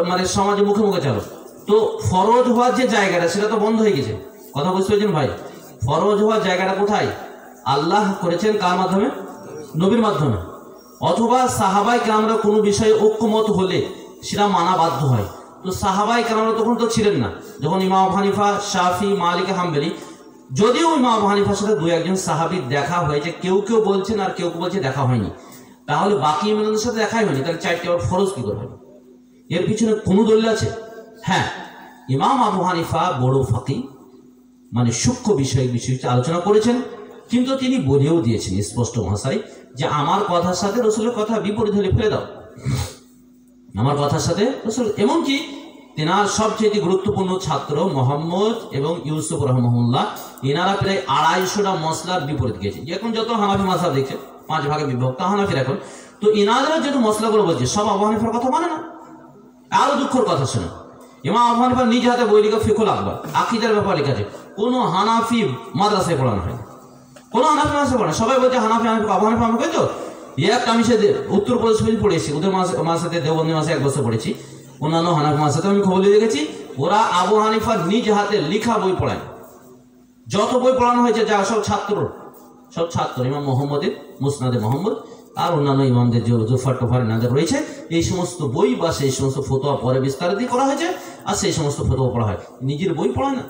মানে সমাজে মুখে মুখে চালো। তো ফরজ হওয়ার যে জায়গাটা সেটা তো বন্ধ হয়ে গেছে। কথা বুঝতে পেরেছেন ভাই? ফরজ হওয়ার জায়গাটা কোথায়? আল্লাহ করেছেন কার মাধ্যমে? নবীর মাধ্যমে। অথবা সাহাবায়ে কেরামরা কোনো বিষয়ে ঐক্যমত হলে সেটা মানা বাধ্য হয়। তো সাহাবায়ে কেরামরা তখন তো ছিলেন না, যখন ইমাম আবু হানিফা, শাফি, মালিক, হাম্বলি, যদিও ইমাম আবু হানিফার সাথে 2-1 সাহাবীর দেখা হয়েছে, কেউ বলছেন আর কেউ বলছে দেখা হয়নি, তাহলে বাকি ইমামদের সাথে দেখাই হয়নি, তাহলে 4টে আবার ফরজ কি করে হবে? এর পিছনে কোনো দলিল আছে? হ্যাঁ, ইমাম আবু হানিফা বড় ফাকিহ, মানে সূক্ষ্ম বিষয় আলোচনা করেছেন, কিন্তু তিনি বলেও দিয়েছেন স্পষ্ট ভাষায় যে আমার কথার সাথে রসুলের কথা বিপরীত হলে ফেলে দাও, আমার কথার সাথে রসুল। এমনকি তেনার সবচেয়ে গুরুত্বপূর্ণ ছাত্র মোহাম্মদ এবং ইউসুফ রহমাহুল্লাহ, এনারা প্রায় 250টা মসলার বিপরীত গেছে। এখন যত হানাফি মাযহাব দেখছে 5 ভাগে বিভক্ত হানাফির এখন, তো এনারা যত মসলাগুলো বলছে সব আবু হানিফার কথা মানে না। আরো দুঃখের কথা শুনে, ইমাম আবু হানিফা নিজ হাতে বই লেখা ফিকুল আকবর, আকীদার ব্যাপার লেখা আছে, কোনো হানাফি মাদ্রাসায় পড়ানো হয়, কোনো হানাফি মাদ্রাসায় পড়ানো। সবাই বলছে হানাফি আবু হানিফা আমাকে, তো একটা আমি সে উত্তরপ্রদেশ পড়েছি, ওদের মাসাতে দেওবন্দি মাসে 1 বছর পড়েছি, অন্যান্য হানাফি মাসাতে আমি খবর লিখে গেছি, ওরা আবু হানিফার নিজ হাতে লেখা বই পড়ায়। যত বই পড়ানো হয়েছে যা সব ছাত্র সব ছাত্র ইমাম মোহাম্মদের মুসনাদে মোহাম্মদ আর অন্যান্য ইমামদের যে জুফার টোফার নাদের রয়েছে, এই সমস্ত বই বা সেই সমস্ত ফতোয়া পরে বিস্তারিত করা হয়েছে, আর সেই সমস্ত ফতোয়া পড়া হয়, নিজের বই পড়ায় না।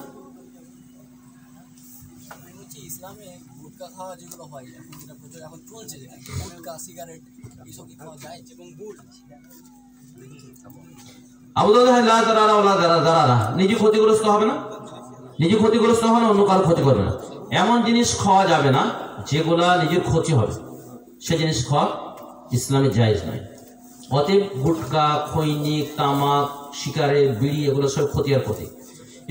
ইসলামে গুটকা খাওয়া যেগুলো হয় এখন যেটা প্রচুর এখন চলছে, গুটকা সিগারেট এইসব কি খাওয়া যায়? এবং গুড় নিজে ক্ষতিগ্রস্ত হবে না, নিজে ক্ষতিগ্রস্ত হবে না, অন্য কারো ক্ষতি করবে না। এমন জিনিস খাওয়া যাবে না যেগুলা নিজের ক্ষতি হবে, সে জিনিস খাওয়া ইসলামে জায়েজ নয়। অতএব গুটকা, খৈনিক, তামাক, সিগারেট, বিড়ি এগুলো সব ক্ষতি আর ক্ষতি।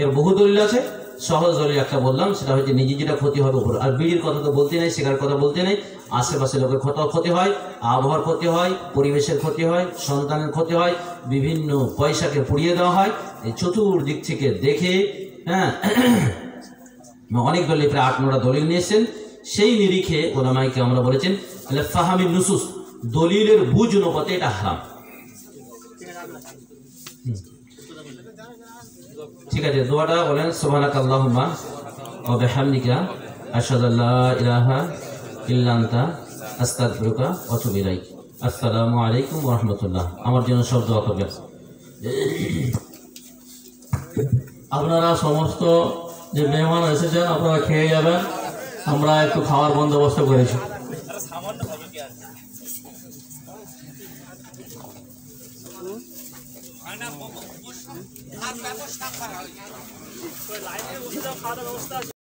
এর বহু দলিল আছে, সহজ দলিল একটা বললাম, সেটা হচ্ছে নিজে যেটা ক্ষতি হবে উপর। আর বিড়ির কথা তো বলতে নেই, সিগারেট কথা বলতে নেই, আশেপাশে লোকের ক্ষতি হয়, আবহাওয়ার ক্ষতি হয়, পরিবেশের ক্ষতি হয়, সন্তানের ক্ষতি হয়, বিভিন্ন পয়সাকে পুড়িয়ে দেওয়া হয়। এই চতুর্দিক থেকে দেখে, হ্যাঁ, অনেক দলিল, প্রায় 8-9টা দলিল নিয়েছেন, সেই নিরিখে ওলামায়ে আমরা বলেছেন ফাহামি নুসুস, দলিলের বুঝ অনুপাতে এটা হারাম। ঠিক আছে, দোয়াটা বলেন সুবহানাকাল্লাহুম্মা ওয়া বিহামদিকা আশহাদু আল্লা ইলাহা ইল্লা আনতা আস্তাগফিরুকা ওয়া আতুবু ইলাইক। আসসালামু আলাইকুম ওয়া রাহমাতুল্লাহ। আমার জন্য সব দোয়া করবেন। আপনারা সমস্ত যে মেহমান এসেছেন আপনারা খেয়ে যাবেন, আমরা একটু খাওয়ার বন্দোবস্ত করেছি। আর ব্যবস্থা করা হয়।